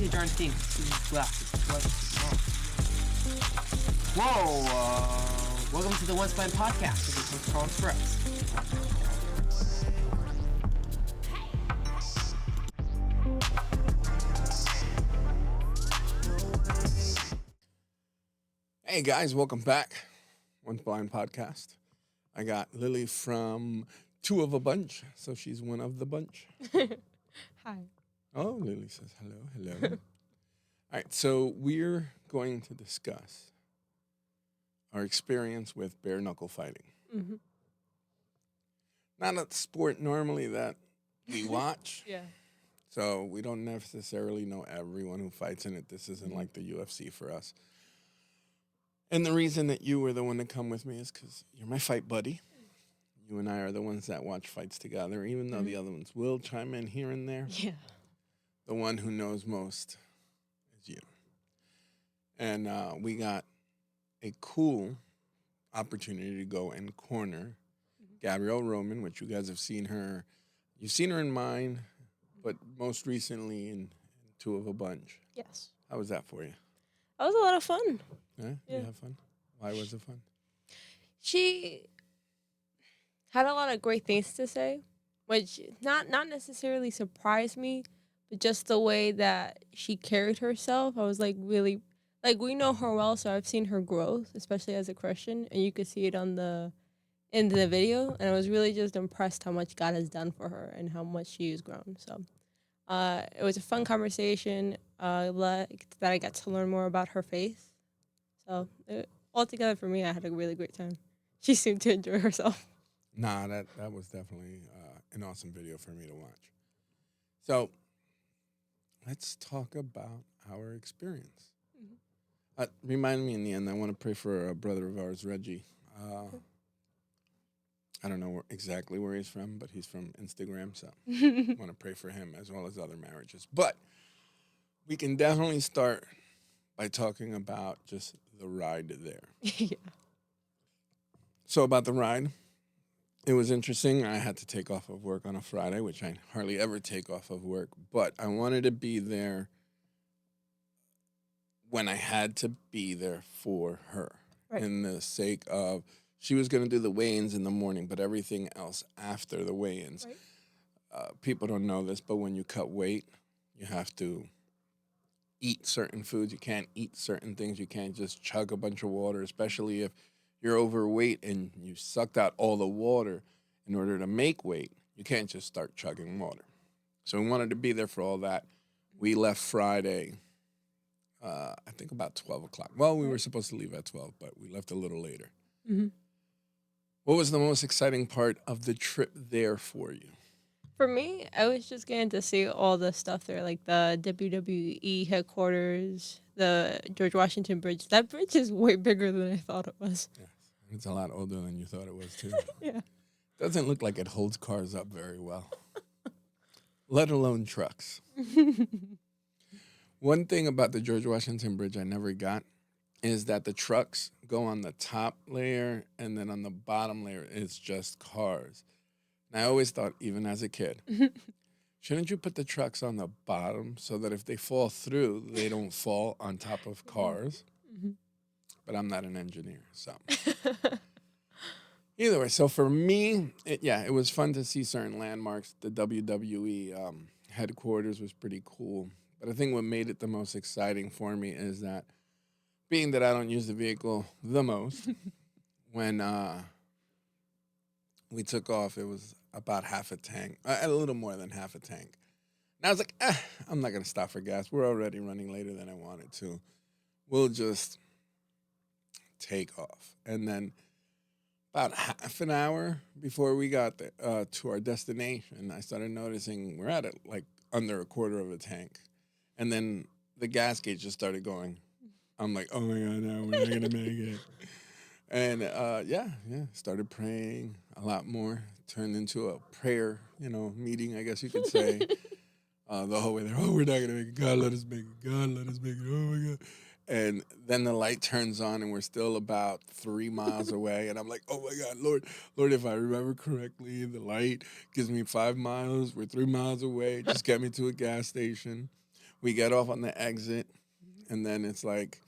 see a darn thing. See these glasses. Whoa, welcome to the Once Blind Podcast with your host, Carl Express. Hey guys, welcome back. Once Blind Podcast. I got Lily from Two of a Bunch, so she's one of the bunch. Hi. Oh, Lily says hello. All right, so we're going to discuss our experience with bare knuckle fighting. Mm-hmm. Not a sport normally that we watch, Yeah. so we don't necessarily know everyone who fights in it. This isn't like the UFC for us. And the reason that you were the one to come with me is because you're my fight buddy. You and I are the ones that watch fights together, even though the other ones will chime in here and there. Yeah. The one who knows most is you. And we got a cool opportunity to go and corner Gabrielle Roman, which you guys have seen her. You've seen her in mine, but most recently in Two of a Bunch. Yes. How was that for you? That was a lot of fun. Yeah? Yeah. You have fun? Why was it fun? She had a lot of great things to say, which not necessarily surprised me, but just the way that she carried herself. I was like really we know her well, so I've seen her growth, especially as a Christian, and you could see it in the video, and I was really just impressed how much God has done for her and how much she has grown. So it was a fun conversation. That I got to learn more about her faith. So altogether for me, I had a really great time. She seemed to enjoy herself. Nah, that was definitely an awesome video for me to watch. So let's talk about our experience. Remind me in the end, I want to pray for a brother of ours, Reggie. I don't know exactly where he's from, but he's from Instagram, so I want to pray for him as well as other marriages. But we can definitely start by talking about just the ride there. Yeah. So about the ride, it was interesting. I had to take off of work on a Friday, which I hardly ever take off of work, but I wanted to be there when I had to be there for her. Right. In the sake of, she was going to do the weigh-ins in the morning, but everything else after the weigh-ins. Right. People don't know this, but when you cut weight, you have to eat certain foods. You can't eat certain things. You can't just chug a bunch of water, especially if you're overweight and you sucked out all the water in order to make weight. You can't just start chugging water. So we wanted to be there for all that. We left Friday, I think about 12 o'clock. Well, we were supposed to leave at 12, but we left a little later. Mm-hmm. What was the most exciting part of the trip there for you? For me, I was just getting to see all the stuff there, like the WWE headquarters, the George Washington Bridge. That bridge is way bigger than I thought it was. Yes, it's a lot older than you thought it was, too. Yeah. Doesn't look like it holds cars up very well, let alone trucks. One thing about the George Washington Bridge I never got is that the trucks go on the top layer, and then on the bottom layer, it's just cars. And I always thought, even as a kid, shouldn't you put the trucks on the bottom so that if they fall through, they don't fall on top of cars? Mm-hmm. But I'm not an engineer, so. Either way, so for me, it was fun to see certain landmarks. The WWE headquarters was pretty cool. But I think what made it the most exciting for me is that, being that I don't use the vehicle the most, when we took off, it was about half a tank, a little more than half a tank. And I was like, I'm not going to stop for gas. We're already running later than I wanted to. We'll just take off. And then about half an hour before we got to our destination, I started noticing we're at like under a quarter of a tank. And then the gas gauge just started going. I'm like, oh my God, no, we're not going to make it. And started praying a lot more. Turned into a prayer, meeting, I guess you could say. The whole way there, oh, we're not going to make it. God, let us make it. God, let us make it. Oh my God. And then the light turns on and we're still about 3 miles away. And I'm like, oh my God, Lord, if I remember correctly, the light gives me 5 miles. We're 3 miles away. Just get me to a gas station. We get off on the exit, and then it's like,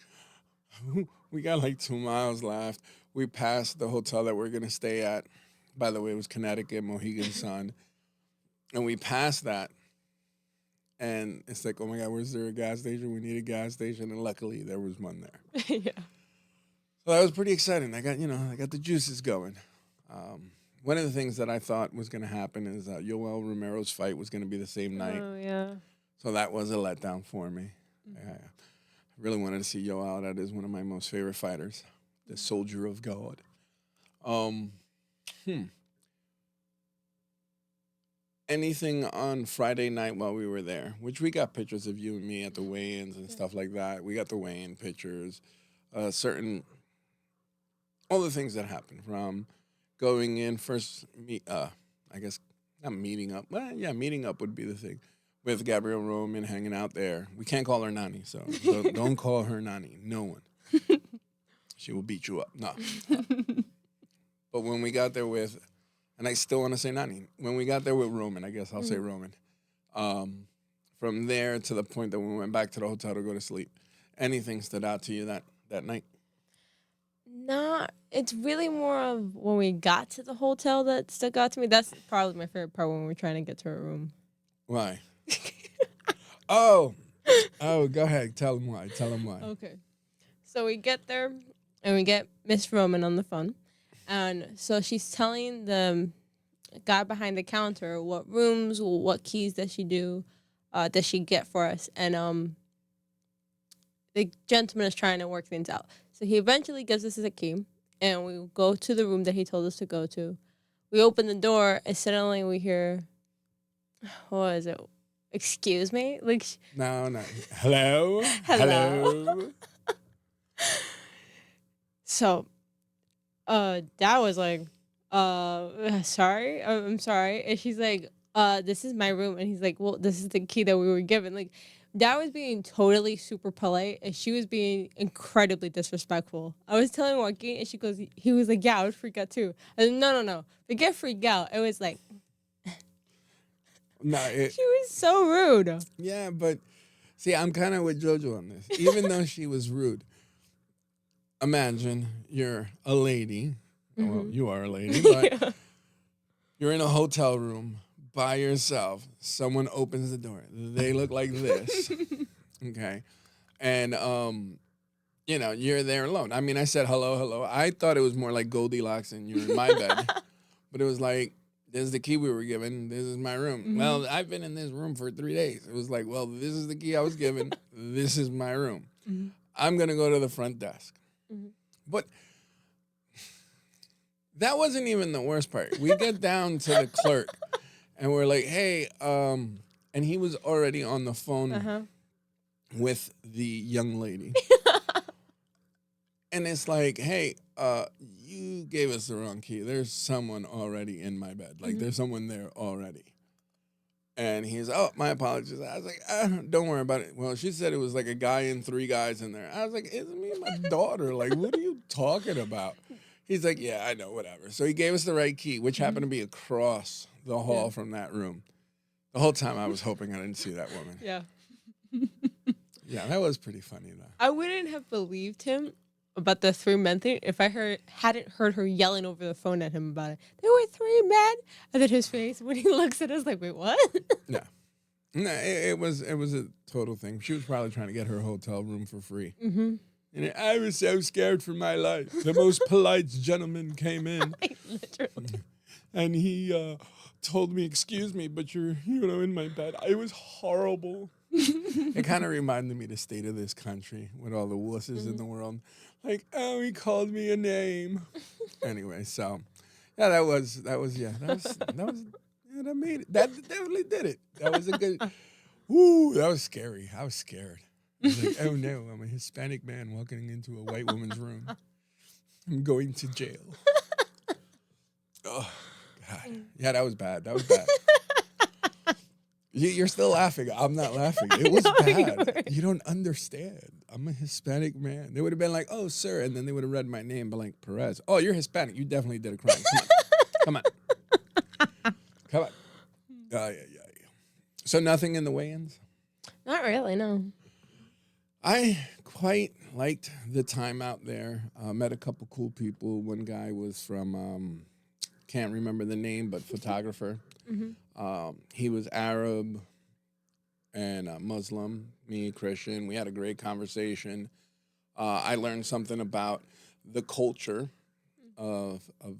we got like 2 miles left. We passed the hotel that we're going to stay at. By the way, it was Connecticut, Mohegan Sun. And we passed that. And it's like, oh my God, where's there a gas station? We need a gas station. And luckily, there was one there. Yeah. So that was pretty exciting. I got the juices going. One of the things that I thought was going to happen is Yoel Romero's fight was going to be the same night. Oh, yeah. So that was a letdown for me. I really wanted to see Yoel. That is one of my most favorite fighters, the soldier of God. Anything on Friday night while we were there, which we got pictures of you and me at the weigh-ins and stuff like that. We got the weigh-in pictures, all the things that happened from going in first, I guess not meeting up. Well, yeah, meeting up would be the thing with Gabrielle Roman hanging out there. We can't call her Nani, so don't call her Nani. No one. She will beat you up. No. But when we got there with, and I still want to say Nani, when we got there with Roman, I guess I'll say Roman, from there to the point that we went back to the hotel to go to sleep, anything stood out to you that night? Nah, it's really more of when we got to the hotel that stuck out to me. That's probably my favorite part when we were trying to get to our room. Why? Oh, go ahead. Tell him why. Okay. So we get there, and we get Miss Roman on the phone. And so she's telling the guy behind the counter what rooms, what keys does she get for us. And the gentleman is trying to work things out. So he eventually gives us a key, and we go to the room that he told us to go to. We open the door, and suddenly we hear, what is it? Excuse me? Like, no. Hello? Hello? So, Dad was like, sorry, I'm sorry. And she's like, this is my room. And he's like, well, this is the key that we were given. Like, Dad was being totally super polite, and she was being incredibly disrespectful. I was telling Joaquin, and he was like, yeah, I would freak out too. I was like, no, forget freak out. It was like, no, she was so rude. Yeah, but see, I'm kind of with JoJo on this. Even though she was rude, imagine you're a lady. Mm-hmm. Well, you are a lady, but yeah. You're in a hotel room by yourself. Someone opens the door. They look like this. Okay. And, you're there alone. I mean, I said, hello. I thought it was more like Goldilocks and you're in my bed. But it was like, this is the key we were given. This is my room. Mm-hmm. Well, I've been in this room for 3 days. It was like, well, this is the key I was given. This is my room. Mm-hmm. I'm going to go to the front desk. Mm-hmm. But that wasn't even the worst part. We get down to the clerk, and we're like, hey, and he was already on the phone with the young lady. And it's like, hey, you gave us the wrong key. There's someone already in my bed. Like, there's someone there already. And he's, oh, my apologies. I was like, don't worry about it. Well, she said it was like a guy and 3 guys in there. I was like, it's me and my daughter. Like, what are you talking about? He's like, yeah, I know, whatever. So he gave us the right key, which happened to be across the hall from that room. The whole time I was hoping I didn't see that woman. Yeah. Yeah, that was pretty funny, though. I wouldn't have believed him about the 3 men thing if I hadn't heard her yelling over the phone at him about it. There were 3 men, and then his face when he looks at us like, wait, what? Yeah, no, it was a total thing. She was probably trying to get her hotel room for free. Mm-hmm. And I was so scared for my life. The most polite gentleman came in, literally, and he told me, "Excuse me, but you're in my bed." It was horrible. It kind of reminded me the state of this country with all the wusses in the world. Like, oh, he called me a name. Anyway, so yeah, that made it. That definitely did it. That was a good. Woo, that was scary. I was scared. I was like, oh no, I'm a Hispanic man walking into a white woman's room. I'm going to jail. Oh God, yeah, that was bad. You're still laughing. I'm not laughing. It was bad. You don't understand. I'm a Hispanic man. They would have been like, oh, sir. And then they would have read my name, blank Perez. Oh, you're Hispanic. You definitely did a crime. Come on. Oh, yeah. So nothing in the weigh-ins? Not really, no. I quite liked the time out there. Met a couple cool people. One guy was from, can't remember the name, but photographer. He was Arab and Muslim, me, Christian. We had a great conversation. I learned something about the culture of a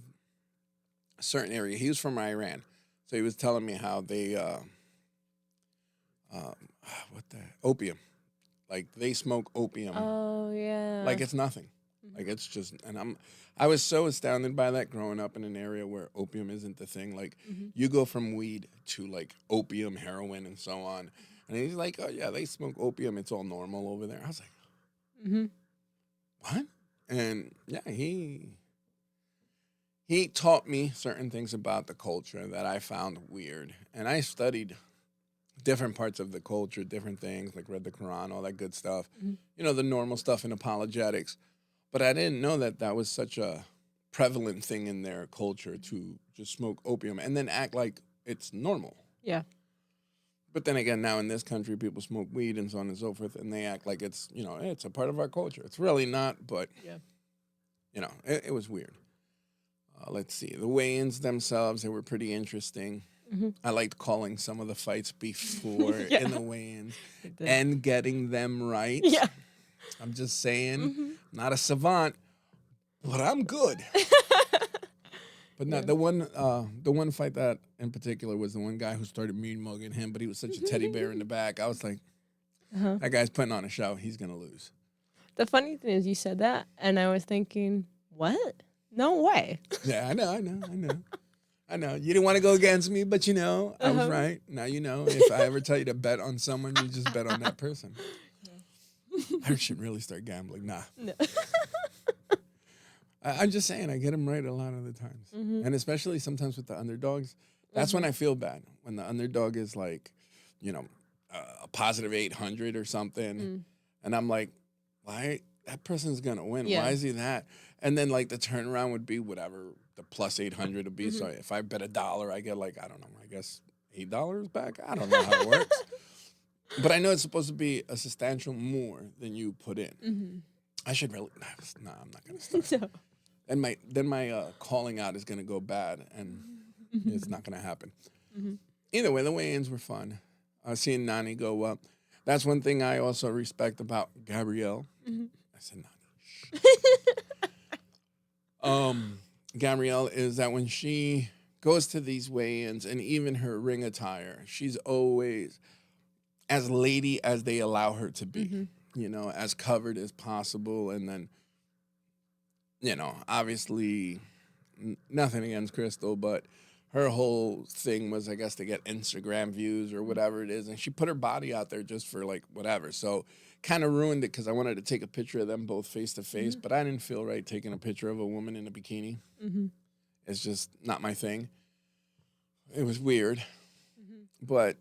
certain area. He was from Iran. So he was telling me how they, opium. Like they smoke opium Oh yeah. like it's nothing. Like it's just, I was so astounded by that growing up in an area where opium isn't the thing. Like you go from weed to like opium, heroin, and so on. And he's like, oh yeah, they smoke opium. It's all normal over there. I was like, what? And yeah, he taught me certain things about the culture that I found weird. And I studied different parts of the culture, different things, like read the Quran, all that good stuff. You know, the normal stuff in apologetics. But I didn't know that that was such a prevalent thing in their culture to just smoke opium and then act like it's normal. Yeah. But then again, now in this country, people smoke weed and so on and so forth, and they act like it's, it's a part of our culture. It's really not, but, it was weird. Let's see. The weigh-ins themselves, they were pretty interesting. I liked calling some of the fights before in the weigh-ins and getting them right. Yeah. I'm just saying, not a savant, but I'm good. But no, the one fight that in particular was the one guy who started mean mugging him, but he was such a teddy bear in the back. I was like, that guy's putting on a show. He's gonna lose. The funny thing is, you said that, and I was thinking, what? No way. Yeah, I know. You didn't want to go against me, but I was right. Now if I ever tell you to bet on someone, you just bet on that person. I should really start gambling. Nah. No. I'm just saying, I get them right a lot of the times. And especially sometimes with the underdogs. That's when I feel bad. When the underdog is like, a positive 800 or something. And I'm like, why? That person's going to win. Yeah. Why is he that? And then like the turnaround would be whatever the plus 800 would be. So if I bet $1, I get like, I don't know, I guess $8 back. I don't know how it works. But I know it's supposed to be a substantial more than you put in. I should really, I'm not going to start. No. And my calling out is going to go bad, and it's not going to happen. Either way, the weigh-ins were fun. Seeing Nani go up. That's one thing I also respect about Gabrielle. I said Nani. Gabrielle is that when she goes to these weigh-ins and even her ring attire, she's always as lady as they allow her to be. As covered as possible, and then obviously nothing against Crystal, but her whole thing was, I guess, to get Instagram views or whatever it is. And she put her body out there just for like whatever. So kind of ruined it because I wanted to take a picture of them both face to face, but I didn't feel right taking a picture of a woman in a bikini. It's just not my thing. It was weird. But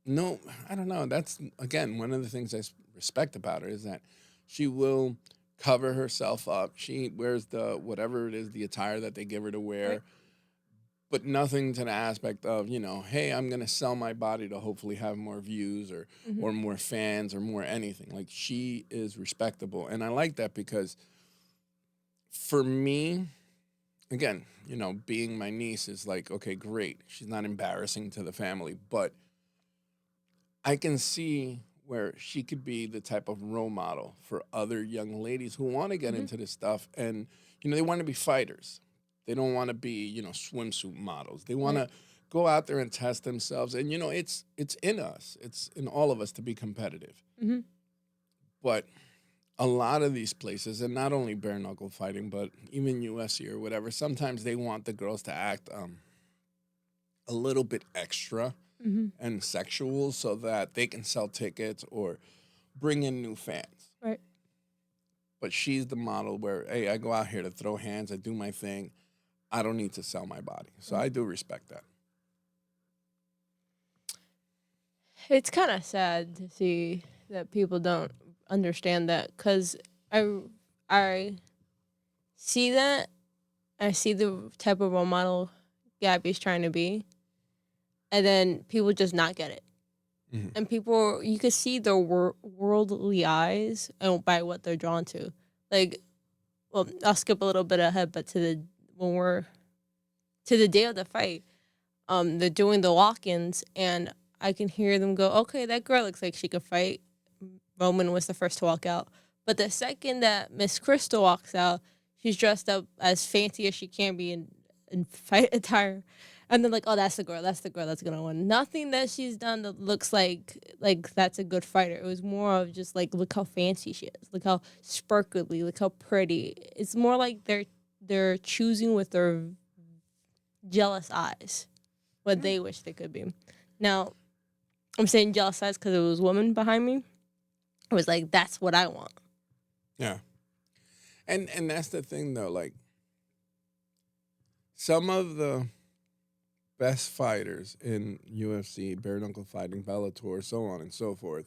no, I don't know. That's, again, one of the things I respect about her is that she will cover herself up. She wears the whatever it is, the attire that they give her to wear, right. But nothing to the aspect of, hey, I'm going to sell my body to hopefully have more views or more fans or more anything. Like, she is respectable. And I like that because for me, again, being my niece is like, okay, great. She's not embarrassing to the family, but I can see where she could be the type of role model for other young ladies who want to get into this stuff. And, they want to be fighters. They don't want to be, swimsuit models. They want to go out there and test themselves. And, it's in us. It's in all of us to be competitive. But a lot of these places, and not only bare knuckle fighting, but even UFC or whatever, sometimes they want the girls to act a little bit extra. And sexual so that they can sell tickets or bring in new fans. Right. But she's the model where, hey, I go out here to throw hands, I do my thing. I don't need to sell my body. So I do respect that. It's kind of sad to see that people don't understand that because I see that. I see the type of role model Gabby's trying to be. And then people just not get it. And people, you could see their worldly eyes and by what they're drawn to. Like, well, I'll skip a little bit ahead, but to the day of the fight, they're doing the walk-ins, and I can hear them go, "Okay, that girl looks like she could fight." Roman was the first to walk out, but the second that Miss Crystal walks out, she's dressed up as fancy as she can be in fight attire. And then like, oh, that's the girl that's gonna win. Nothing that she's done that looks like that's a good fighter. It was more of just like, look how fancy she is, look how sparkly, look how pretty. It's more like they're choosing with their jealous eyes what they wish they could be. Now, I'm saying jealous eyes because it was women behind me. It was like, that's what I want. Yeah. And that's the thing though, like some of the best fighters in UFC, bare knuckle fighting, Bellator, so on and so forth,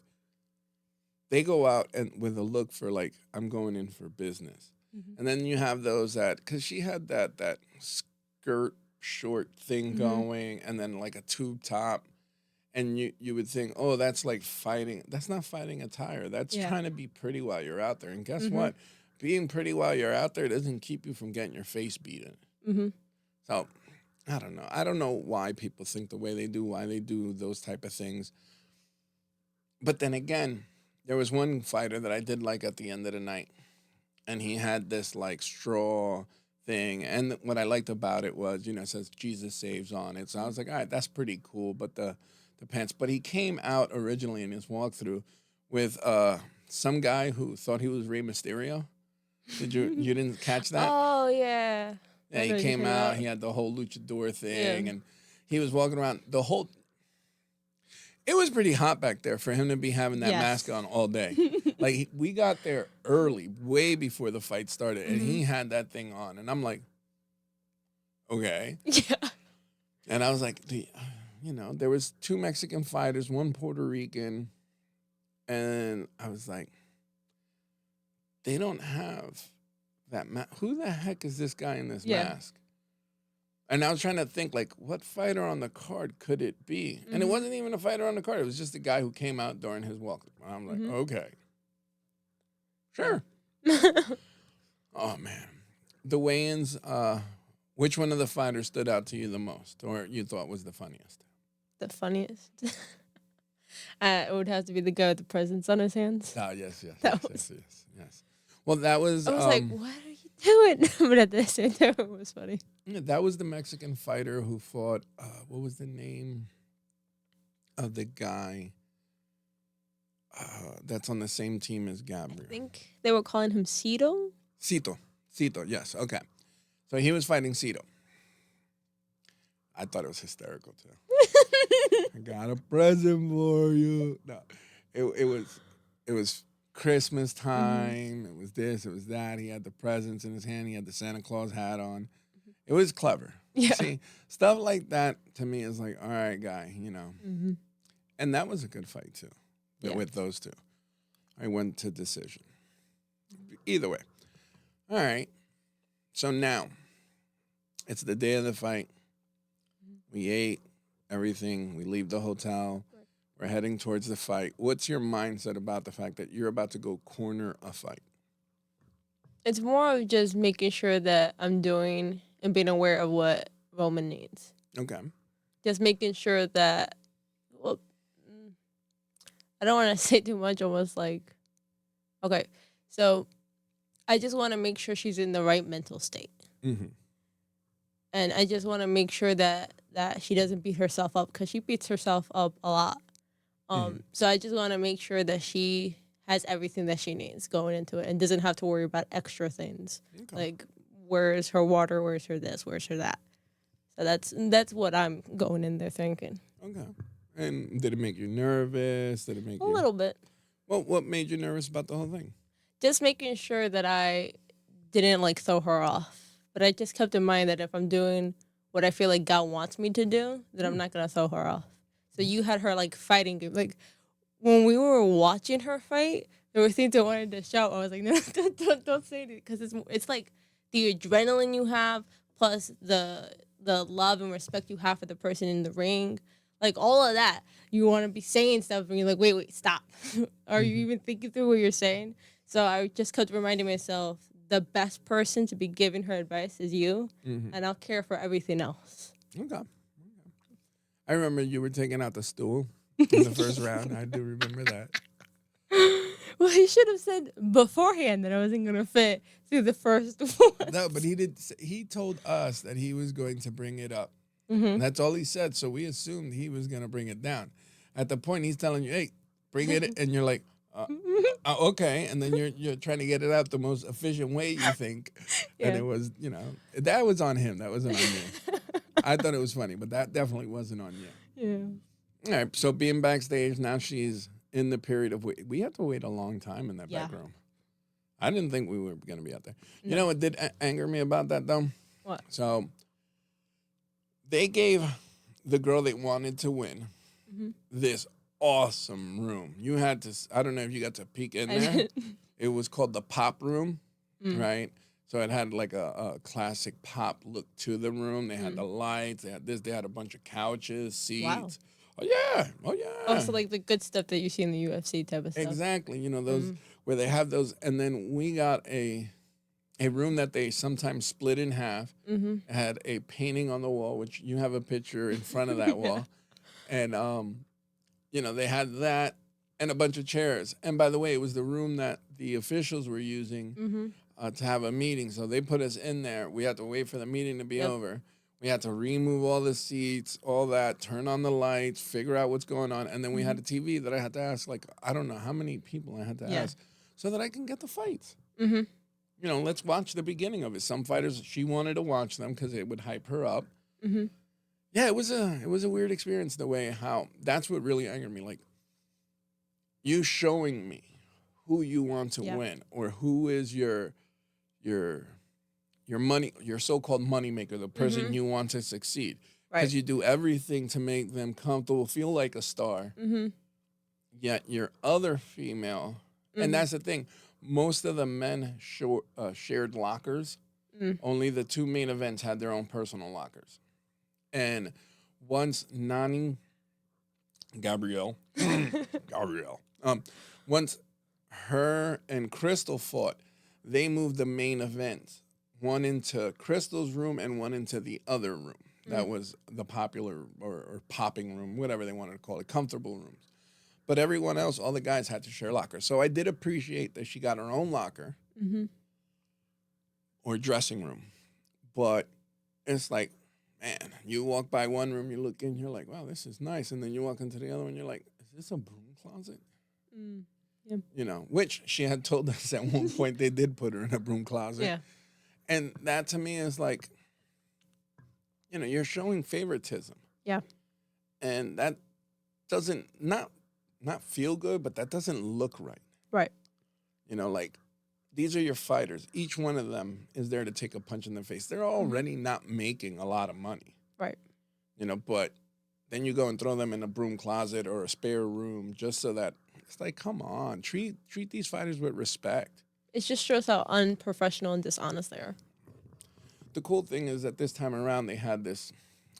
they go out and with a look for like, I'm going in for business. Mm-hmm. And then you have those that, because she had that skirt short thing going and then like a tube top. And you would think, oh, that's like fighting. That's not fighting attire. That's trying to be pretty while you're out there. And guess what? Being pretty while you're out there doesn't keep you from getting your face beaten. So, I don't know. I don't know why people think the way they do, why they do those type of things. But then again, there was one fighter that I did like at the end of the night. And he had this like straw thing. And what I liked about it was, it says Jesus saves on it. So I was like, all right, that's pretty cool. But the pants. But he came out originally in his walkthrough with some guy who thought he was Rey Mysterio. You didn't catch that? Oh, yeah. Yeah, he came out. He had the whole luchador thing, and he was walking around the whole. It was pretty hot back there for him to be having that mask on all day. Like we got there early, way before the fight started, and he had that thing on, and I'm like, okay, yeah. And I was like, there was 2 Mexican fighters, 1 Puerto Rican, and I was like, they don't have that mask. Who the heck is this guy in this mask? And I was trying to think, like, what fighter on the card could it be? And it wasn't even a fighter on the card. It was just a guy who came out during his walk. And I'm like, okay. Sure. Oh, man. The weigh-ins, which one of the fighters stood out to you the most or you thought was the funniest? The funniest? It would have to be the guy with the presents on his hands. Oh, yes. Yes. Well, that was... I was like, what are you doing? But at the same time, it was funny. That was the Mexican fighter who fought... what was the name of the guy that's on the same team as Gabrielle? I think they were calling him Cito. Cito, yes. Okay. So he was fighting Cito. I thought it was hysterical, too. I got a present for you. No, it was Christmas time. It was this, it was that. He had the presents in his hand. He had the Santa Claus hat on. It was clever. Yeah. See, stuff like that to me is like, all right, guy, And that was a good fight, too, with those two. I went to decision. Either way. All right. So now, it's the day of the fight. We ate everything. We leave the hotel. We're heading towards the fight. What's your mindset about the fact that you're about to go corner a fight? It's more of just making sure that I'm doing and being aware of what Roman needs. Okay. Just making sure that, well, I don't want to say too much, almost like, okay, so I just want to make sure she's in the right mental state. And I just want to make sure that she doesn't beat herself up because she beats herself up a lot. So I just want to make sure that she has everything that she needs going into it and doesn't have to worry about extra things. Okay. Like, where's her water? Where's her this? Where's her that? So that's what I'm going in there thinking. Okay. And did it make you nervous? Did it make a little bit? Well, what made you nervous about the whole thing? Just making sure that I didn't like throw her off. But I just kept in mind that if I'm doing what I feel like God wants me to do, that I'm not going to throw her off. So you had her, like, fighting. Like, when we were watching her fight, there were things I wanted to shout. I was like, no, don't say it. Because it's like the adrenaline you have plus the love and respect you have for the person in the ring. Like all of that. You want to be saying stuff and you're like, wait, stop. Are you even thinking through what you're saying? So I just kept reminding myself, the best person to be giving her advice is you, and I'll care for everything else. Okay. I remember you were taking out the stool in the first round. I do remember that. Well, he should have said beforehand that I wasn't going to fit through the first one. No, but he did. He told us that he was going to bring it up. Mm-hmm. And that's all he said. So we assumed he was going to bring it down. At the point he's telling you, "Hey, bring it," and you're like, "Okay." And then you're trying to get it out the most efficient way you think. Yeah. And it was, that was on him. That wasn't on you. I thought it was funny, but that definitely wasn't on you. Yeah. All right. So being backstage now, she's in the period of wait. We had to wait a long time in that back room. I didn't think we were going to be out there. No. You know what did anger me about that though? What? So they gave the girl they wanted to win this awesome room. You had to, I don't know if you got to peek in there. It was called the pop room, right? So it had like a classic pop look to the room. They had the lights. They had this. They had a bunch of couches, seats. Wow. Oh, yeah. Oh, so like the good stuff that you see in the UFC type of stuff. Exactly. Those where they have those. And then we got a room that they sometimes split in half. It had a painting on the wall, which you have a picture in front of that wall. And, they had that and a bunch of chairs. And by the way, it was the room that the officials were using to have a meeting. So they put us in there. We had to wait for the meeting to be over. We had to remove all the seats, all that, turn on the lights, figure out what's going on. And then we had a TV that I had to ask, like, I don't know how many people I had to ask so that I can get the fights. Let's watch the beginning of it. Some fighters, she wanted to watch them because it would hype her up. Yeah, it was a weird experience the way how that's what really angered me. Like, you showing me who you want to win or who is your money, your so-called money maker, the person you want to succeed. Because you do everything to make them comfortable, feel like a star. Yet your other female, and that's the thing, most of the men shared lockers. Only the two main events had their own personal lockers. And once Gabrielle, once her and Crystal fought, they moved the main events, one into Crystal's room and one into the other room. That was the popular or popping room, whatever they wanted to call it, comfortable rooms. But everyone else, all the guys had to share lockers. So I did appreciate that she got her own locker or dressing room. But it's like, man, you walk by one room, you look in, you're like, wow, this is nice. And then you walk into the other one, you're like, is this a broom closet? Which she had told us at one point they did put her in a broom closet. Yeah. And that to me is like, you're showing favoritism. Yeah. And that doesn't, not feel good, but that doesn't look right. Right. Like, these are your fighters. Each one of them is there to take a punch in the face. They're already not making a lot of money. Right. But then you go and throw them in a broom closet or a spare room just so that, it's like, come on, treat these fighters with respect. It just shows how unprofessional and dishonest they are. The cool thing is that this time around they had this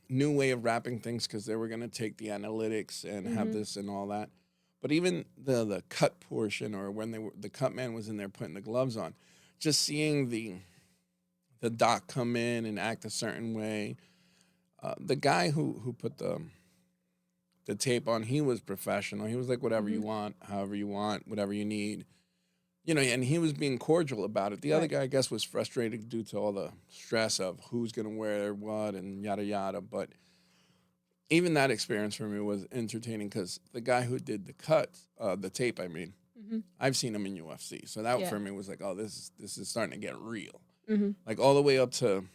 new way of wrapping things because they were going to take the analytics and have this and all that. But even the cut portion, or when the cut man was in there putting the gloves on, just seeing the doc come in and act a certain way. The guy who put the tape on, he was professional. He was like, whatever you want, however you want, whatever you need. And he was being cordial about it. The other guy, I guess, was frustrated due to all the stress of who's going to wear what and yada, yada. But even that experience for me was entertaining because the guy who did the cuts, the tape, I mean, I've seen him in UFC. So that for me was like, oh, this is starting to get real. Like all the way up to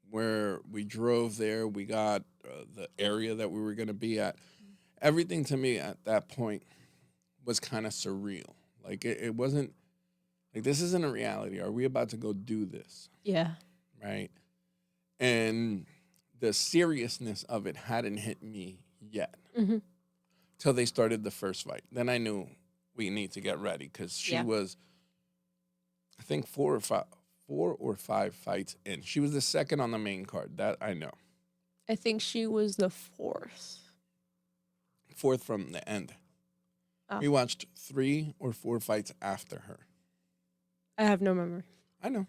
where we drove there, we got the area that we were going to be at. Everything to me at that point was kind of surreal. Like, it wasn't, like, this isn't a reality. Are we about to go do this? Yeah. Right? And the seriousness of it hadn't hit me yet. Till they started the first fight. Then I knew we need to get ready because she was, I think, 4 or 5 fights in. She was the second on the main card. That I know. I think she was the 4th. fourth from the end. Oh. We watched 3 or 4 fights after her. I have no memory. I know.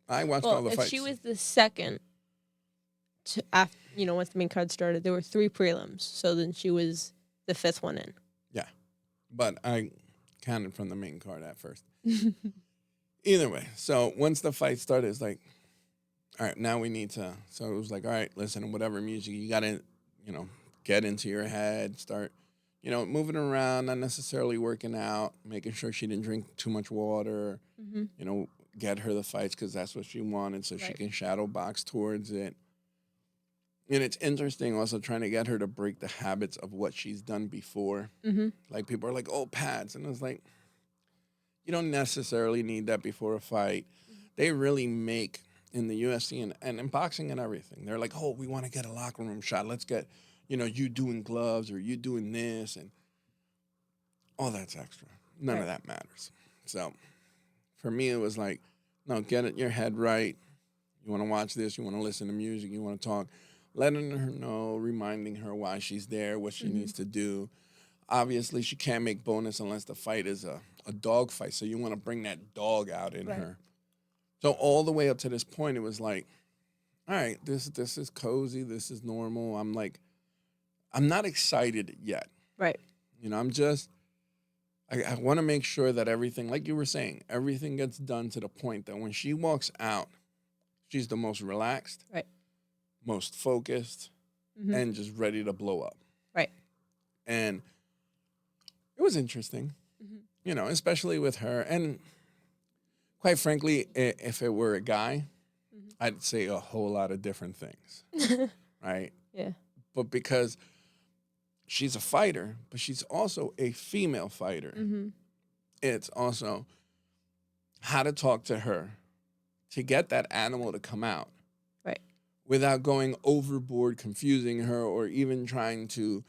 I watched all Well, the if fights. she was the second, to after, once the main card started, there were 3 prelims. So then she was the 5th one in. Yeah. But I counted from the main card at first. Either way. So once the fight started, it's like, all right, now we need to. So it was like, all right, listen, whatever music, you got to, get into your head, start, moving around, not necessarily working out, making sure she didn't drink too much water, get her the fights because that's what she wanted so she can shadow box towards it. And it's interesting also trying to get her to break the habits of what she's done before. Like people are like, oh, pads. And it's like, you don't necessarily need that before a fight. They really make, in the UFC and in boxing and everything, they're like, oh, we want to get a locker room shot. Let's get, you doing gloves or you doing this. And all that's extra. None of that matters. So for me, it was like, no, get it your head right. You want to watch this. You want to listen to music. You want to talk. Letting her know, reminding her why she's there, what she needs to do. Obviously, she can't make bonus unless the fight is a dog fight. So you want to bring that dog out in her. So all the way up to this point, it was like, all right, this is cozy. This is normal. I'm like, I'm not excited yet. Right. I'm just, I want to make sure that everything, like you were saying, everything gets done to the point that when she walks out, she's the most relaxed. Right. Most focused, and just ready to blow up. Right. And it was interesting, especially with her. And quite frankly, if it were a guy, I'd say a whole lot of different things, right? Yeah. But because she's a fighter, but she's also a female fighter, it's also how to talk to her to get that animal to come out. Without going overboard, confusing her, or even trying to,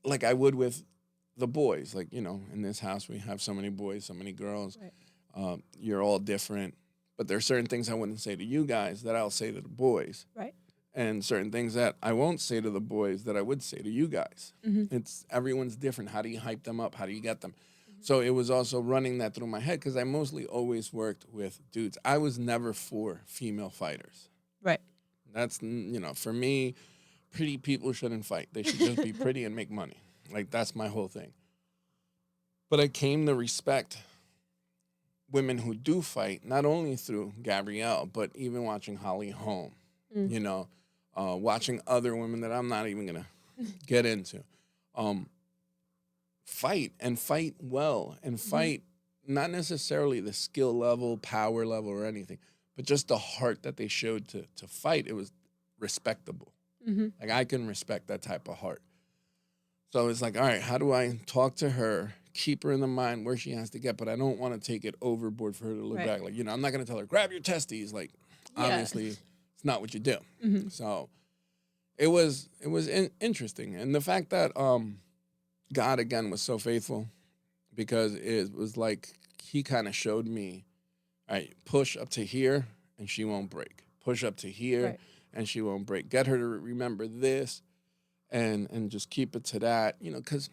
like I would with the boys. Like, in this house, we have so many boys, so many girls. Right. You're all different. But there are certain things I wouldn't say to you guys that I'll say to the boys. Right. And certain things that I won't say to the boys that I would say to you guys. It's everyone's different. How do you hype them up? How do you get them? So it was also running that through my head because I mostly always worked with dudes. I was never for female fighters. Right. That's, for me, pretty people shouldn't fight. They should just be pretty and make money. Like, that's my whole thing. But I came to respect women who do fight, not only through Gabrielle, but even watching Holly Holm, watching other women that I'm not even going to get into. Fight and fight well and fight not necessarily the skill level, power level, or anything. But just the heart that they showed to fight, it was respectable. Like, I can respect that type of heart. So it's like, all right, how do I talk to her, keep her in the mind where she has to get, but I don't want to take it overboard for her to look back. Like, I'm not going to tell her, grab your testes. Like, obviously, it's not what you do. So it was interesting. And the fact that God, again, was so faithful because it was like he kind of showed me, all right, push up to here and she won't break. Push up to here and she won't break. Get her to remember this and just keep it to that, because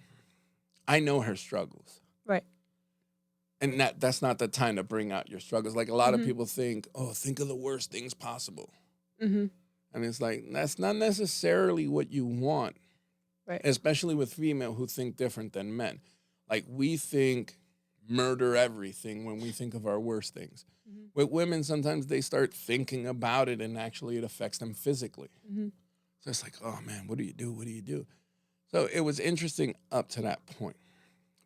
I know her struggles. Right. And that's not the time to bring out your struggles. Like a lot of people think, oh, think of the worst things possible. And it's like, that's not necessarily what you want. Right. Especially with female who think different than men. Like we think murder everything when we think of our worst things. With women, sometimes they start thinking about it and actually it affects them physically. So it's like, oh man, what do you do? What do you do? So it was interesting up to that point.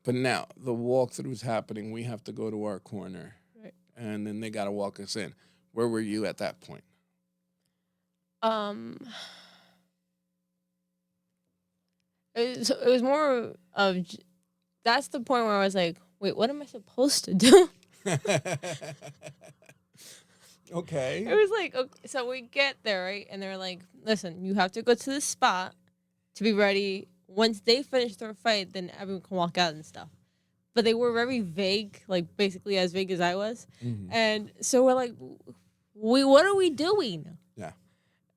But now the walkthrough is happening. We have to go to our corner. Right. And then they got to walk us in. Where were you at that point? It was more of, that's the point where I was like, wait, what am I supposed to do? Okay. It was like, okay, so we get there, right? And they're like, listen, you have to go to this spot to be ready. Once they finish their fight, then everyone can walk out and stuff. But they were very vague, like basically as vague as I was. And so we're like, what are we doing? Yeah.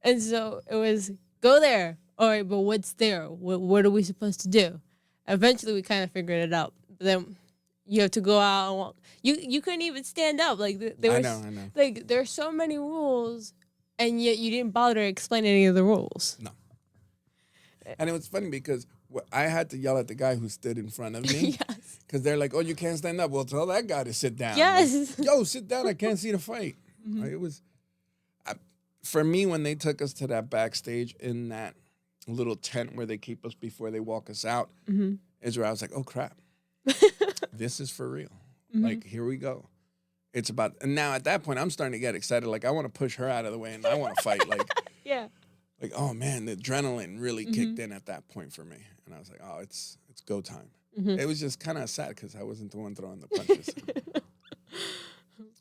And so it was, go there. all right, but what's there? What are we supposed to do? Eventually, we kind of figured it out. But then you have to go out and walk. You couldn't even stand up. Like there I was, know. like there are so many rules, and yet you didn't bother to explain any of the rules. No. And it was funny because I had to yell at the guy who stood in front of me. Yes. Because they're like, oh, you can't stand up. Well, tell that guy to sit down. Yes. Like, yo, sit down. I can't see the fight. Like, it was, for me, when they took us to that backstage in that little tent where they keep us before they walk us out, is where I was like, oh, crap. This is for real. Like, here we go. It's about, and now at that point, I'm starting to get excited. Like, I want to push her out of the way and I want to fight. Like, Yeah. like, oh man, the adrenaline really kicked in at that point for me. And I was like, oh, it's go time. It was just kind of sad because I wasn't the one throwing the punches.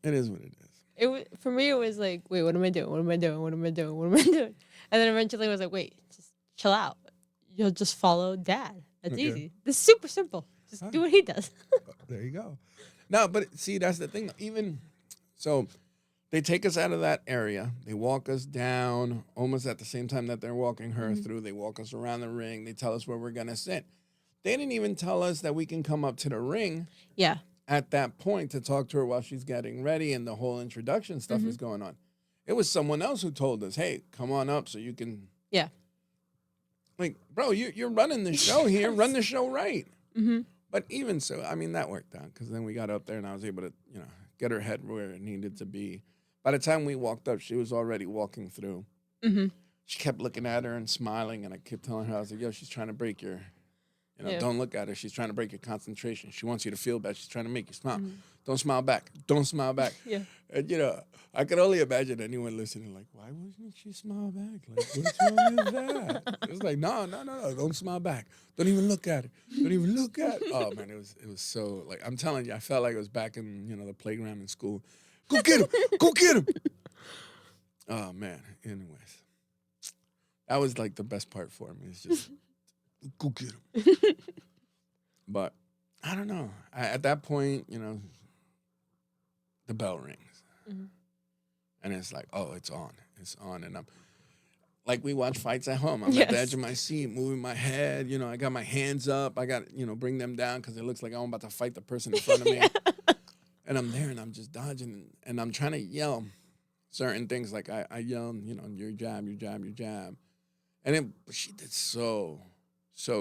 It is what it is. For me, it was like, wait, what am I doing? What am I doing? What am I doing? What am I doing? And then eventually I was like, wait, just chill out. You'll just follow dad. That's Okay. easy. This is super simple. Just do what he does. There you go. No, but see, that's the thing. Even so, they take us out of that area. They walk us down almost at the same time that they're walking her through. They walk us around the ring. They tell us where we're going to sit. They didn't even tell us that we can come up to the ring Yeah. at that point to talk to her while she's getting ready and the whole introduction stuff is going on. It was someone else who told us, hey, come on up so you can. Yeah. Like, bro, you're running the show here. Run the show right. But even so, I mean, that worked out because then we got up there and I was able to, get her head where it needed to be. By the time we walked up, she was already walking through. She kept looking at her and smiling, and I kept telling her, I was like, yo, she's trying to break your, don't look at her. She's trying to break your concentration. She wants you to feel bad. She's trying to make you smile. Don't smile back. Don't smile back. Yeah. And, I could only imagine anyone listening like, why wouldn't she smile back? Like, what's wrong with that? It's like, no, don't smile back. Don't even look at her. Don't even look at her. Oh, man, it was so, like, I'm telling you, I felt like I was back in, the playground in school. Go get him. Go get him. Oh, man. Anyways, that was, like, the best part for me. It's just, go get him. But I don't know. At that point, the bell rings. And it's like, oh, it's on. It's on. And I'm like, we watch fights at home. I'm at the edge of my seat, moving my head. I got my hands up. I got to, bring them down because it looks like I'm about to fight the person in front of me. And I'm there and I'm just dodging. And I'm trying to yell certain things. Like I yell, your jab, your jab, your jab. And she did so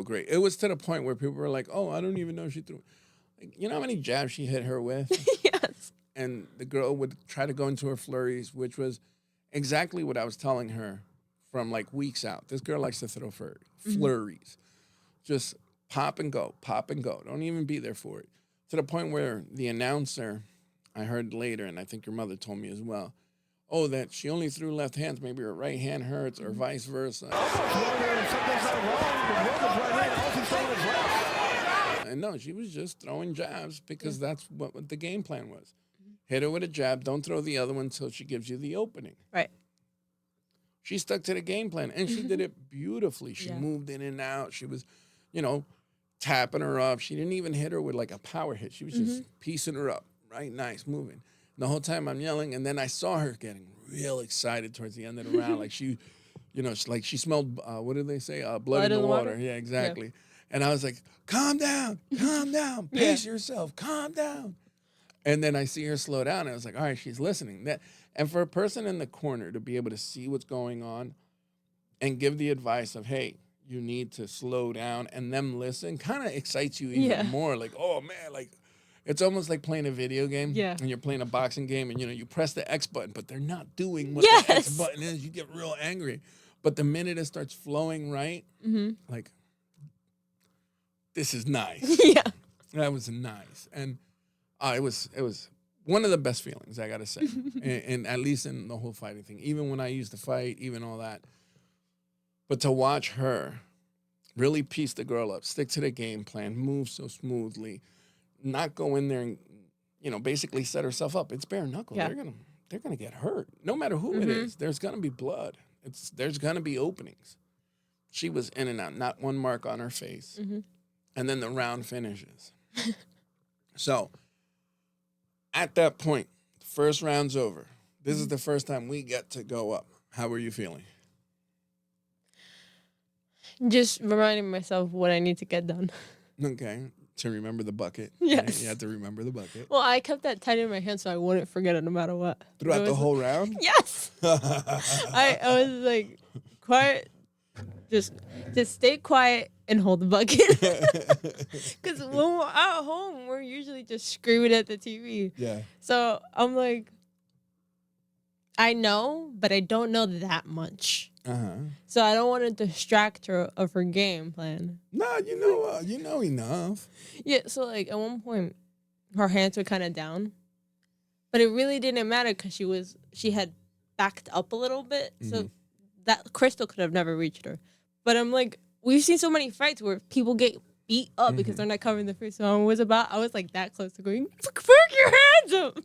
great. It was to the point where people were like, oh, I don't even know if she threw. Like, you know how many jabs she hit her with? Yes. And the girl would try to go into her flurries, which was exactly what I was telling her from like weeks out. This girl likes to throw flurries. Just pop and go, pop and go. Don't even be there for it. To the point where the announcer, I heard later, and I think your mother told me as well, oh, that she only threw left hands, maybe her right hand hurts or vice versa. And no, she was just throwing jabs because that's what the game plan was. Hit her with a jab, don't throw the other one until she gives you the opening. Right. She stuck to the game plan, and she did it beautifully. She moved in and out. She was, tapping her up. She didn't even hit her with like a power hit. She was just piecing her up, right? Nice, moving. And the whole time I'm yelling, and then I saw her getting real excited towards the end of the round. Like she, like she smelled, what did they say? Blood in the water. Yeah, exactly. Yeah. And I was like, calm down, pace yourself, calm down. And then I see her slow down, and I was like, all right, she's listening. And for a person in the corner to be able to see what's going on and give the advice of, hey, you need to slow down, and them listen, kind of excites you even more. Like, oh, man, like, it's almost like playing a video game. Yeah. And you're playing a boxing game, and, you press the X button, but they're not doing what the X button is. You get real angry. But the minute it starts flowing right, like, this is nice. Yeah. That was nice. And it was one of the best feelings, I got to say, and at least in the whole fighting thing, even when I used to fight, even all that. But to watch her really piece the girl up, stick to the game plan, move so smoothly, not go in there and, basically set herself up. It's bare knuckle. Yeah. They're gonna get hurt. No matter who it is, there's gonna be blood. There's gonna be openings. She was in and out, not one mark on her face. And then the round finishes. So at that point, the first round's over. This is the first time we get to go up. How were you feeling? Just reminding myself what I need to get done. Okay. To remember the bucket. Yes. Right? You have to remember the bucket. Well, I kept that tight in my hand so I wouldn't forget it no matter what. Throughout It the was- whole round? Yes. I was like, quiet. Just stay quiet and hold the bucket. Because when we're at home, we're usually just screaming at the TV. Yeah. So I'm like, I know, but I don't know that much. So I don't want to distract her of her game plan. No, you know enough. Yeah, so like at one point, her hands were kind of down, but it really didn't matter because she had backed up a little bit, so that crystal could have never reached her. But I'm like, we've seen so many fights where people get beat up because they're not covering the face. So I was like that close to going, fuck your hands up.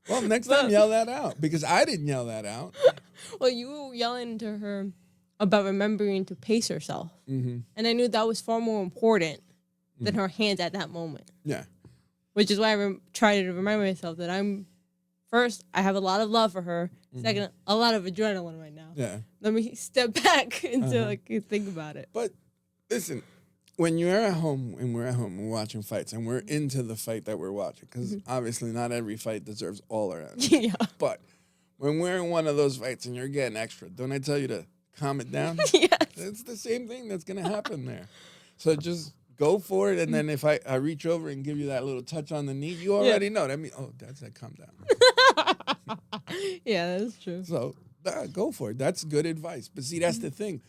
Well, next time yell that out because I didn't yell that out. Well, you were yelling to her about remembering to pace herself. And I knew that was far more important than her hands at that moment. Yeah. Which is why I try to remind myself that first, I have a lot of love for her. Second, a lot of adrenaline right now. Yeah. Let me step back until I can think about it. But listen, when you're at home and we're at home, we're watching fights and we're into the fight that we're watching because obviously not every fight deserves all our energy. Yeah. But when we're in one of those fights and you're getting extra, don't I tell you to calm it down? Yes. It's the same thing that's going to happen there. So just go for it. And then if I reach over and give you that little touch on the knee, you already know. That means, oh, Dad said calm down. Yeah, that's true. So go for it. That's good advice. But see, that's the thing.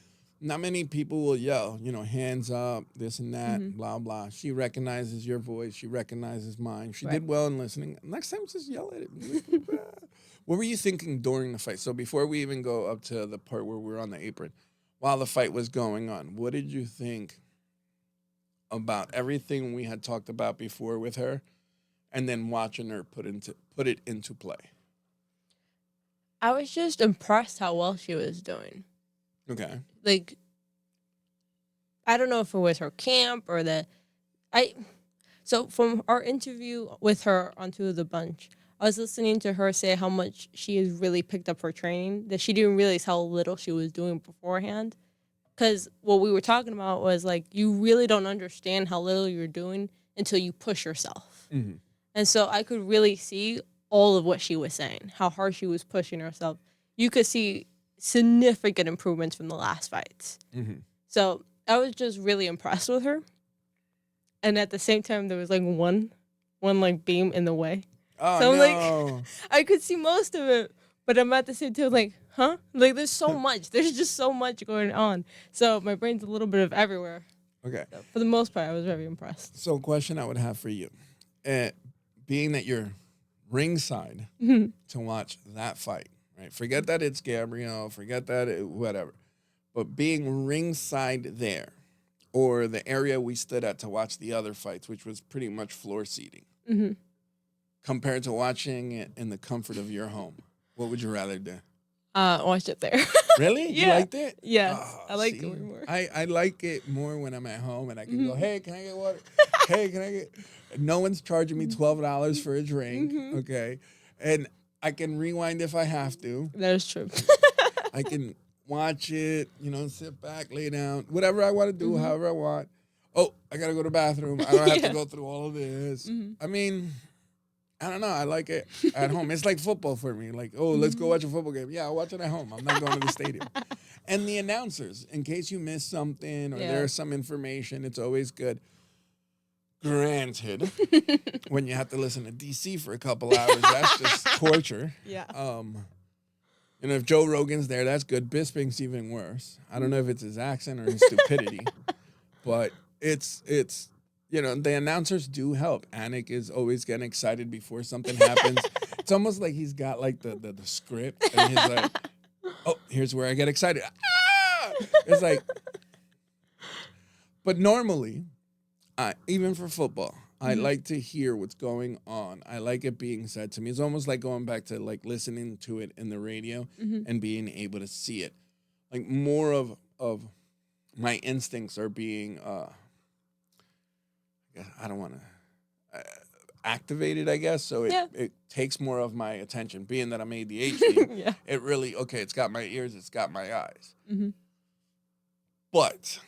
Not many people will yell, hands up, this and that, blah, blah. She recognizes your voice. She recognizes mine. She did well in listening. Next time, just yell at it. What were you thinking during the fight? So before we even go up to the part where we're on the apron, while the fight was going on, what did you think about everything we had talked about before with her and then watching her put it into play? I was just impressed how well she was doing. Okay. Like, I don't know if it was her camp or so from our interview with her on Two of the Bunch, I was listening to her say how much she has really picked up her training, that she didn't realize how little she was doing beforehand. Because what we were talking about was, like, you really don't understand how little you're doing until you push yourself. And so I could really see all of what she was saying, how hard she was pushing herself. You could see significant improvements from the last fights. So I was just really impressed with her. And at the same time, there was like one like beam in the way. Oh, so no. like, I could see most of it, but I'm at the same time like, huh? Like, there's so much. There's just so much going on. So my brain's a little bit of everywhere. Okay. So for the most part, I was very impressed. So question I would have for you. Being that you're ringside to watch that fight, right? Forget that it's Gabrielle, forget that whatever. But being ringside there, or the area we stood at to watch the other fights, which was pretty much floor seating, compared to watching it in the comfort of your home, what would you rather do? Watched it there. Really? Yeah. You liked it? Yes. Oh, I like see, it more. I like it more when I'm at home and I can go, hey, can I get water? Hey, can I get... No one's charging me $12 for a drink, okay? And I can rewind if I have to. That is true. I can watch it, sit back, lay down, whatever I want to do, however I want. Oh, I got to go to the bathroom. I don't have to go through all of this. I mean, I don't know. I like it at home. It's like football for me. Like, oh, let's go watch a football game. Yeah, I'll watch it at home. I'm not going to the stadium. And the announcers, in case you miss something or there's some information, it's always good. Granted, when you have to listen to DC for a couple hours, that's just torture. Yeah. If Joe Rogan's there, that's good. Bisping's even worse. I don't know if it's his accent or his stupidity, but it's the announcers do help. Anik is always getting excited before something happens. It's almost like he's got like the script, and he's like, "Oh, here's where I get excited." Ah! It's like, but normally. Even for football, I like to hear what's going on. I like it being said to me. It's almost like going back to like listening to it in the radio and being able to see it. Like more of my instincts are being, I don't want to activated, I guess. So it takes more of my attention. Being that I'm ADHD, it really, it's got my ears, it's got my eyes. But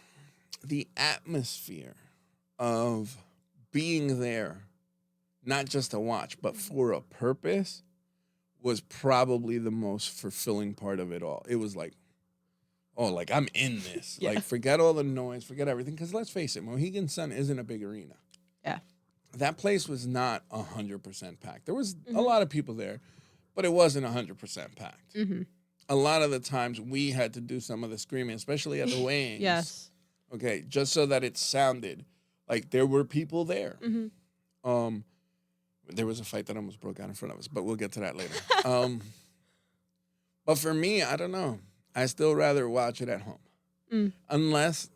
the atmosphere of being there, not just to watch, but for a purpose, was probably the most fulfilling part of it all. It was like, oh, like I'm in this. Yeah. Like, forget all the noise, forget everything. Because let's face it, Mohegan Sun isn't a big arena. Yeah. That place was not 100% packed. There was a lot of people there, but it wasn't 100% packed. A lot of the times we had to do some of the screaming, especially at the weighings. Yes. Okay, just so that it sounded like there were people there. There was a fight that almost broke out in front of us, but we'll get to that later. But for me, I don't know. I still rather watch it at home. Unless,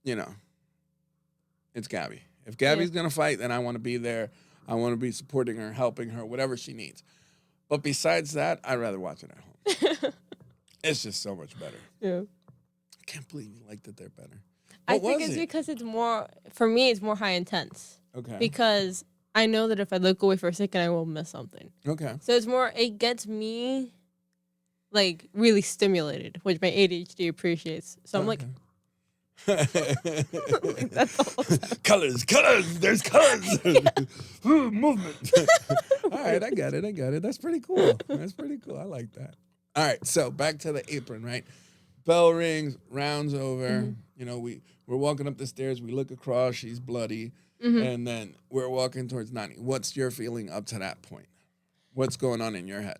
it's Gabby. If Gabby's going to fight, then I want to be there. I want to be supporting her, helping her, whatever she needs. But besides that, I'd rather watch it at home. It's just so much better. Yeah. I can't believe you liked it there better. I think it's because it's more, for me, it's more high intense. Okay. Because I know that if I look away for a second, I will miss something. Okay. So it's more, it gets me, like, really stimulated, which my ADHD appreciates. So I'm like, that's the whole time. Colors, there's colors. Ooh, movement. All right, I got it. That's pretty cool. I like that. All right, so back to the apron, right? Bell rings, rounds over. We're walking up the stairs. We look across. She's bloody. And then we're walking towards Nani. What's your feeling up to that point? What's going on in your head?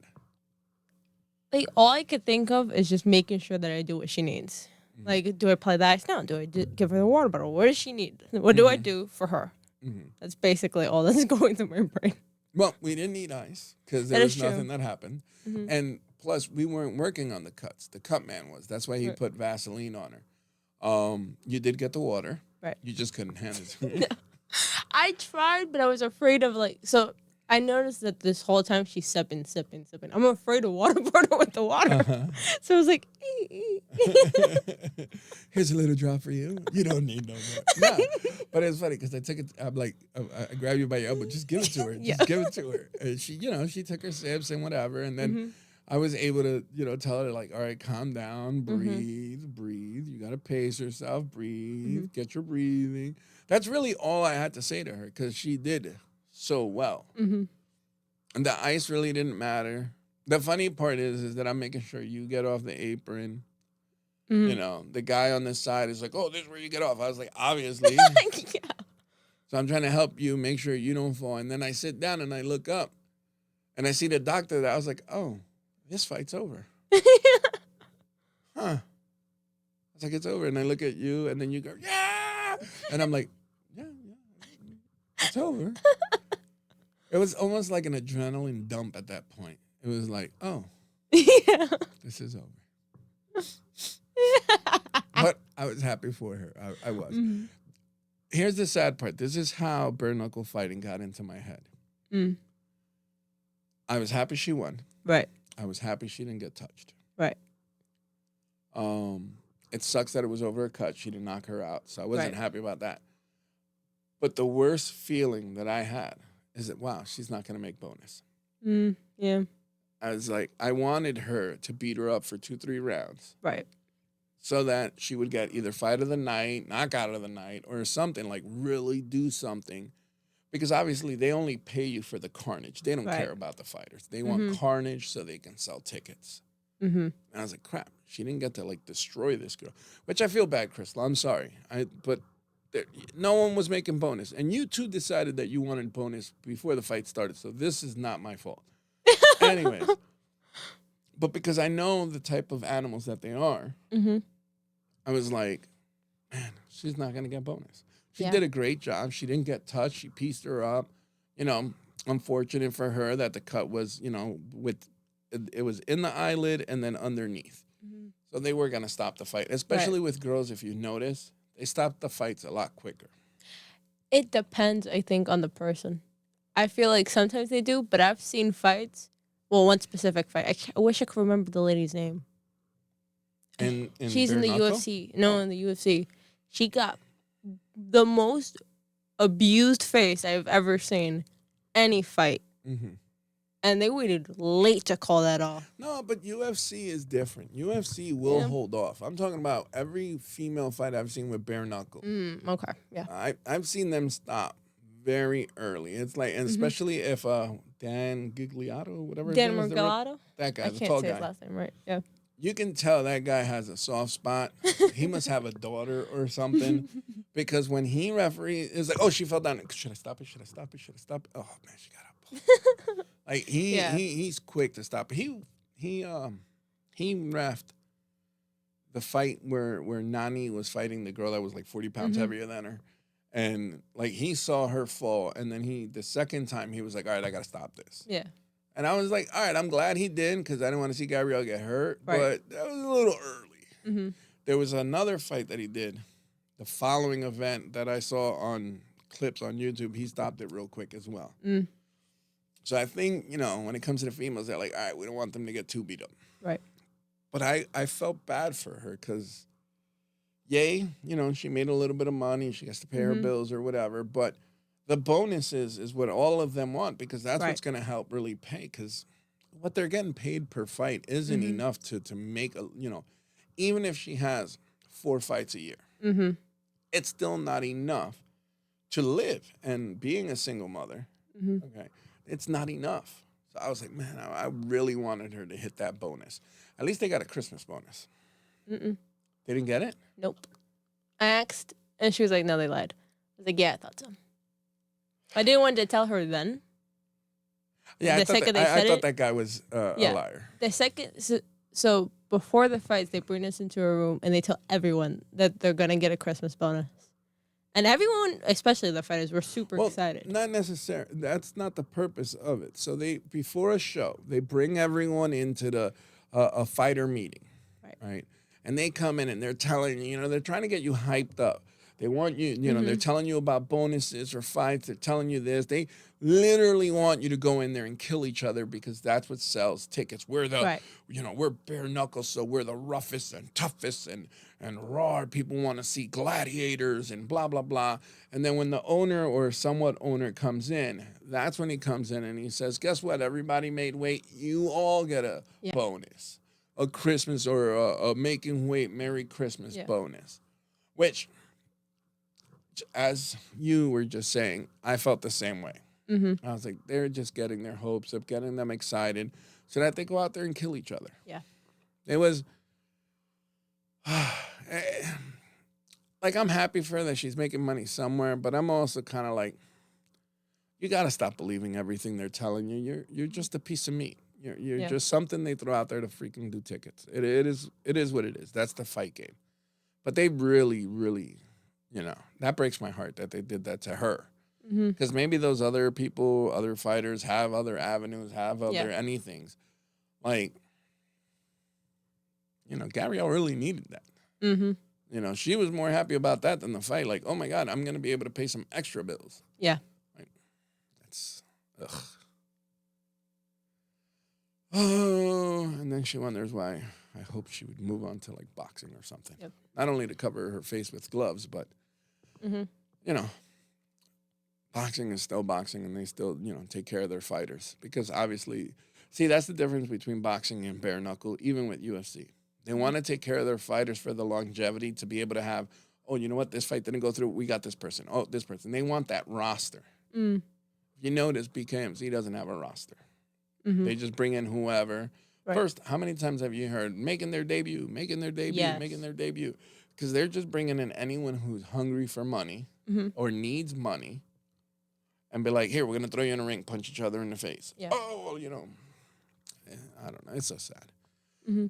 Like, all I could think of is just making sure that I do what she needs. Like, do I play the ice down? Do I give her the water bottle? What does she need? What do I do for her? That's basically all that's going through my brain. Well, we didn't need ice because there was nothing that happened. And plus, we weren't working on the cuts. The cut man was. That's why he put Vaseline on her. You did get the water. Right. You just couldn't hand it to her. I tried, but I was afraid of, like, so I noticed that this whole time she's sipping. I'm afraid to waterboard her with the water. So I was like, here's a little drop for you. You don't need no more. No. But it's funny because I took it, I'm like, I grab you by your elbow, just give it to her. Just give it to her. And she took her sips and whatever. And then I was able to, tell her, like, all right, calm down, breathe. You got to pace yourself, breathe, get your breathing. That's really all I had to say to her because she did so well. And the ice really didn't matter. The funny part is that I'm making sure you get off the apron. The guy on this side is like, oh, this is where you get off. I was like, obviously. So I'm trying to help you make sure you don't fall. And then I sit down and I look up and I see the doctor there. I was like, oh, this fight's over. I was like, it's over. And I look at you and then you go, yeah. And I'm like, yeah, it's over. It was almost like an adrenaline dump at that point. It was like, oh, this is over. But I was happy for her. I was. Here's the sad part. This is how bare knuckle fighting got into my head. I was happy she won. Right. I was happy she didn't get touched. Right. It sucks that it was over a cut. She didn't knock her out. So I wasn't happy about that. But the worst feeling that I had is that, wow, she's not going to make bonus. Yeah. I was like, I wanted her to beat her up for 2-3 rounds. Right. So that she would get either fight of the night, knockout of the night, or something, like really do something. Because obviously they only pay you for the carnage. They don't care about the fighters. They want carnage so they can sell tickets. And I was like, crap, she didn't get to, like, destroy this girl. Which I feel bad, Crystal. I'm sorry. But no one was making bonus. And you two decided that you wanted bonus before the fight started. So this is not my fault. Anyways. But because I know the type of animals that they are, I was like, man, she's not going to get bonus. She did a great job. She didn't get touched. She pieced her up. Unfortunate for her that the cut was, it was in the eyelid and then underneath. So they were going to stop the fight, especially with girls. If you notice, they stop the fights a lot quicker. It depends, I think, on the person. I feel like sometimes they do, but I've seen fights. Well, one specific fight. I wish I could remember the lady's name. She's in the UFC. No, in the UFC. She got the most abused face I've ever seen any fight. And they waited late to call that off. No, but UFC is different. UFC will hold off. I'm talking about every female fight I've seen with bare knuckle. Okay, yeah. I've seen them stop very early. It's like, and especially if Dan Gigliotto, whatever his Dan name is, Morgalato? that guy, I the can't tall say guy. his last name right. Yeah. You can tell that guy has a soft spot. He must have a daughter or something, because when he referees, it's like, oh, she fell down. Should I stop it? Should I stop it? Should I stop it? Oh man, she got up. Like he's quick to stop. He reffed the fight where Nani was fighting the girl that was like 40 pounds heavier than her, and like he saw her fall, and then the second time he was like, all right, I gotta stop this. Yeah. And I was like, all right, I'm glad he did, because I didn't want to see Gabrielle get hurt. Right. But that was a little early. There was another fight that he did, the following event that I saw on clips on YouTube. He stopped it real quick as well. So I think, when it comes to the females, they're like, all right, we don't want them to get too beat up. Right. But I felt bad for her because, she made a little bit of money. She has to pay her bills or whatever. But the bonuses is what all of them want, because that's what's going to help really pay, because what they're getting paid per fight isn't enough to make even if she has 4 fights a year, it's still not enough to live. And being a single mother, okay, it's not enough. So I was like, man, I really wanted her to hit that bonus. At least they got a Christmas bonus. They didn't get it? Nope. I asked, and she was like, no, they lied. I was like, yeah, I thought so. I didn't want to tell her then. Yeah, I thought that guy was a liar. The second, so before the fights, they bring us into a room and they tell everyone that they're going to get a Christmas bonus. And everyone, especially the fighters, were super excited. Not necessarily. That's not the purpose of it. So before a show, they bring everyone into a fighter meeting, right? And they come in and they're telling you, they're trying to get you hyped up. They want you, they're telling you about bonuses or fights. They're telling you this. They literally want you to go in there and kill each other, because that's what sells tickets. We're we're bare knuckles, so we're the roughest and toughest and raw. People want to see gladiators and blah, blah, blah. And then when the owner or somewhat owner comes in, that's when he comes in and he says, guess what? Everybody made weight. You all get a bonus, a Christmas or a making weight Merry Christmas bonus, which, as you were just saying, I felt the same way. I was like, they're just getting their hopes up, getting them excited so that they go out there and kill each other. Yeah. It was, like, I'm happy for her that she's making money somewhere, but I'm also kind of like, you got to stop believing everything they're telling you. You're just a piece of meat. You're just something they throw out there to freaking do tickets. It is what it is. That's the fight game. But they really, really, that breaks my heart that they did that to her. Because maybe those other people, other fighters have other avenues, have other anythings. Like, Gabrielle really needed that. She was more happy about that than the fight. Like, oh my God, I'm going to be able to pay some extra bills. Yeah. Like, that's, ugh. Oh, and then she wonders why I hope she would move on to like boxing or something. Yep. Not only to cover her face with gloves, but, boxing is still boxing, and they still, take care of their fighters. Because obviously, see, that's the difference between boxing and bare knuckle, even with UFC. They want to take care of their fighters for the longevity, to be able to have, oh, you know what, this fight didn't go through, we got this person. Oh, this person. They want that roster. If you notice, BKFC doesn't have a roster. They just bring in whoever. Right. First, how many times have you heard making their debut, making their debut? Because they're just bringing in anyone who's hungry for money or needs money, and be like, here, we're going to throw you in a ring, punch each other in the face. Yeah. Oh, well, I don't know. It's so sad.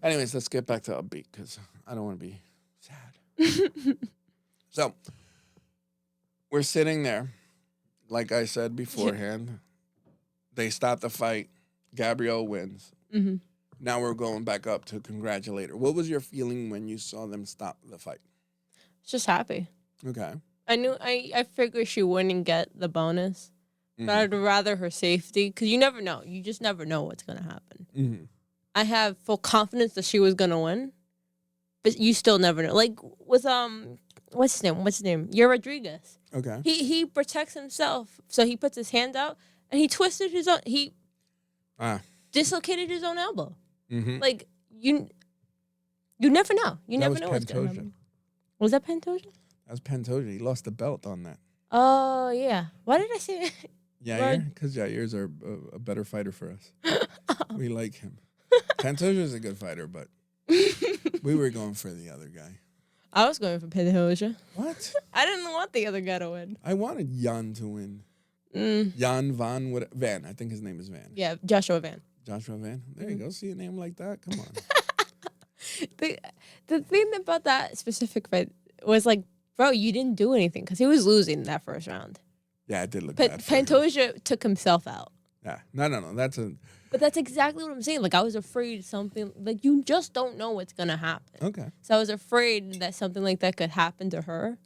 Anyways, let's get back to upbeat, because I don't want to be sad. So, we're sitting there. Like I said beforehand, they stop the fight. Gabrielle wins. Now we're going back up to congratulate her. What was your feeling when you saw them stop the fight? Just happy. Okay. I figured she wouldn't get the bonus. But I'd rather her safety, because you never know. You just never know what's going to happen. I have full confidence that she was going to win, but you still never know. Like with, what's his name? You're Rodriguez. Okay. He protects himself, so he puts his hand out, and he twisted his own. dislocated his own elbow. Mm-hmm. Like, you never know. You That never was know what's going to Pantoja. happen. Was that Pantoja? That was Pantoja. He lost the belt on that. Oh, yeah. Why did I say Yair? Because Yair's a better fighter for us. We like him. Pantoja's a good fighter, but we were going for the other guy. I was going for Pantoja. What? I didn't want the other guy to win. I wanted Jan to win. Jan Van. I think his name is Van. Yeah, Joshua Van. Joshua Van. There you go. See a name like that? Come on. The thing about that specific fight was like, bro, you didn't do anything because he was losing that first round. Yeah, it did look bad for him. Pantoja took himself out. Yeah. No. But that's exactly what I'm saying. Like, I was afraid something, like, you just don't know what's going to happen. Okay. So I was afraid that something like that could happen to her.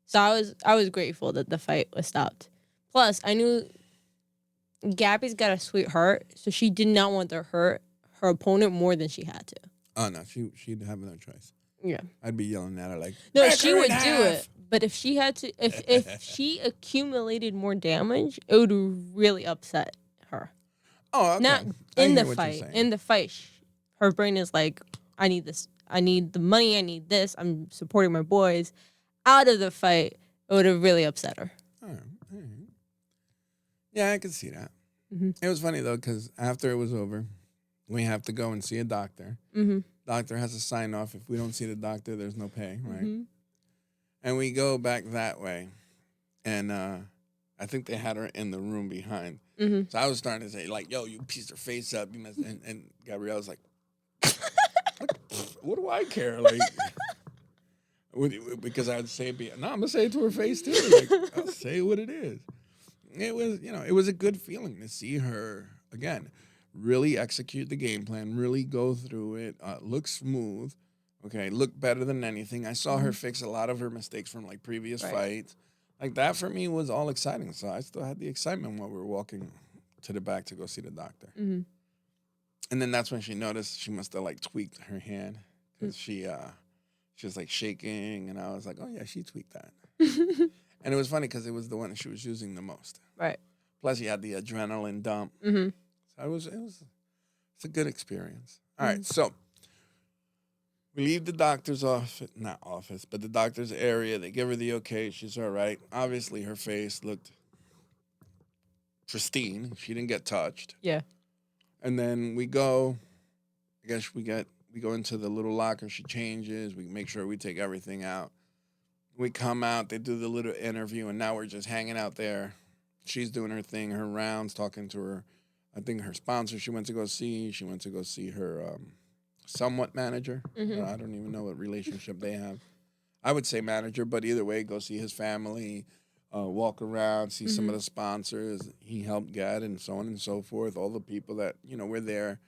So I was grateful that the fight was stopped. Plus, I knew Gabby's got a sweet heart, so she did not want to hurt her opponent more than she had to. Oh, no. She'd have no choice. Yeah. I'd be yelling at her like, no, "Break she her in would do half!" it. But if she had to, if she accumulated more damage, it would really upset her. Oh, okay. Not I in hear the what you're fight. saying. In the fight, her brain is like, I need this. I need the money. I need this. I'm supporting my boys. Out of the fight, it would have really upset her. All right. Yeah, I could see that. Mm-hmm. It was funny, though, because after it was over, we have to go and see a doctor. Mm-hmm. Doctor has to sign off. If we don't see the doctor, there's no pay, right? Mm-hmm. And we go back that way. And I think they had her in the room behind. Mm-hmm. So I was starting to say, like, yo, you pieced her face up. You must. And Gabrielle was like, what do I care? Like, because I'd say, no, I'm going to say it to her face, too. Like, I'll say what it is. It was, it was a good feeling to see her, again, really execute the game plan, really go through it, look smooth, okay, look better than anything. I saw her fix a lot of her mistakes from, like, previous fights. Like, that for me was all exciting. So I still had the excitement while we were walking to the back to go see the doctor. Mm-hmm. And then that's when she noticed she must have, like, tweaked her hand because she was, like, shaking. And I was like, oh, yeah, she tweaked that. And it was funny because it was the one that she was using the most. Right. Plus, you had the adrenaline dump. Mm-hmm. So it's a good experience. All right, so we leave the doctor's office, but the doctor's area. They give her the okay. She's all right. Obviously, her face looked pristine. She didn't get touched. Yeah. And then we go. I guess we go into the little locker. She changes. We make sure we take everything out. We come out, they do the little interview, and now we're just hanging out there. She's doing her thing, her rounds, talking to her, I think her sponsor she went to go see. She went to go see her somewhat manager. Mm-hmm. I don't even know what relationship they have. I would say manager, but either way, go see his family, walk around, see some of the sponsors he helped get, and so on and so forth, all the people that, were there,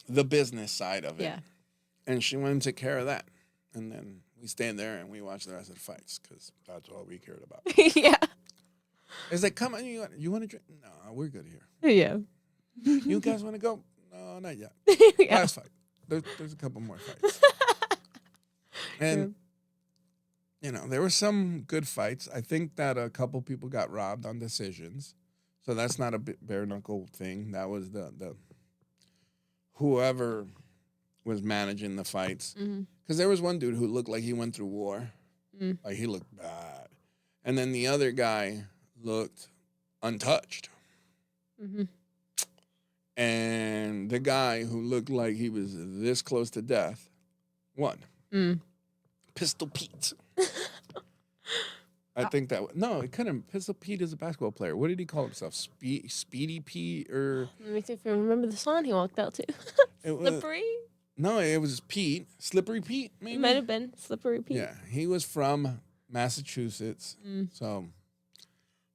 the business side of it. Yeah. And she went and took care of that. And then we stayed there and we watched the rest of the fights because that's all we cared about. Yeah. It's like, come on, you want to drink? No, we're good here. Yeah. You guys want to go? No, not yet. Yeah. Last fight. There's a couple more fights. And, there were some good fights. I think that a couple people got robbed on decisions. So that's not a bare knuckle thing. That was the whoever was managing the fights. Because there was one dude who looked like he went through war. Like, he looked bad. And then the other guy looked untouched. And the guy who looked like he was this close to death won. Pistol Pete. I think that... No, it couldn't. Pistol Pete is a basketball player. What did he call himself? Speedy Pete or... Let me see if I remember the song he walked out to. Slippery? No, it was Pete. Slippery Pete, maybe? It might have been Slippery Pete. Yeah, he was from Massachusetts, so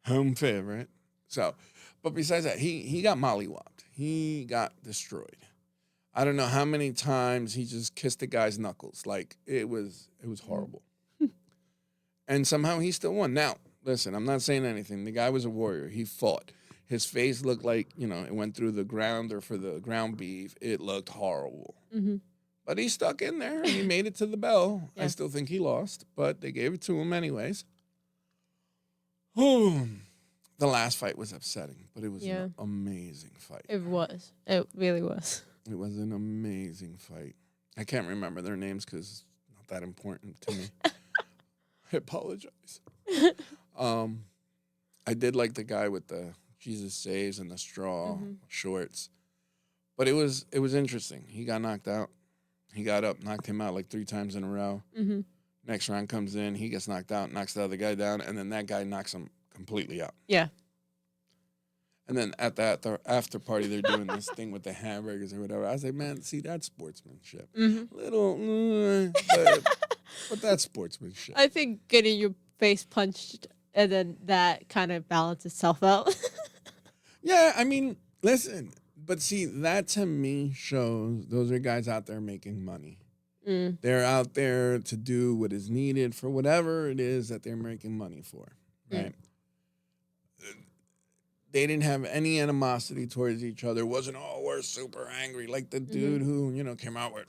home favorite. So, but besides that, he got mollywopped. He got destroyed. I don't know how many times he just kissed the guy's knuckles. Like, it was horrible. And somehow he still won. Now, listen, I'm not saying anything. The guy was a warrior. He fought. His face looked like, it went through the grounder for the ground beef. It looked horrible. But he stuck in there, and he made it to the bell. Yeah. I still think he lost, but they gave it to him anyways. the last fight was upsetting, but it was Yeah. an amazing fight. It was. It really was. It was an amazing fight. I can't remember their names because it's not that important to me. I apologize. I did like the guy with the Jesus Saves and the straw shorts. But it was interesting. He got knocked out. He got up, knocked him out like 3 times in a row. Mm-hmm. Next round comes in, he gets knocked out, knocks the other guy down, and then that guy knocks him completely out. Yeah. And then at the after party, they're doing this thing with the hamburgers or whatever. I was like, man, see, that's sportsmanship. Mm-hmm. But that's sportsmanship. I think getting your face punched and then that kind of balances itself out. Yeah, I mean, listen, but see, that to me shows those are guys out there making money. They're out there to do what is needed for whatever it is that they're making money for, right? They didn't have any animosity towards each other. It wasn't, oh, we're super angry. Like the dude who, came out with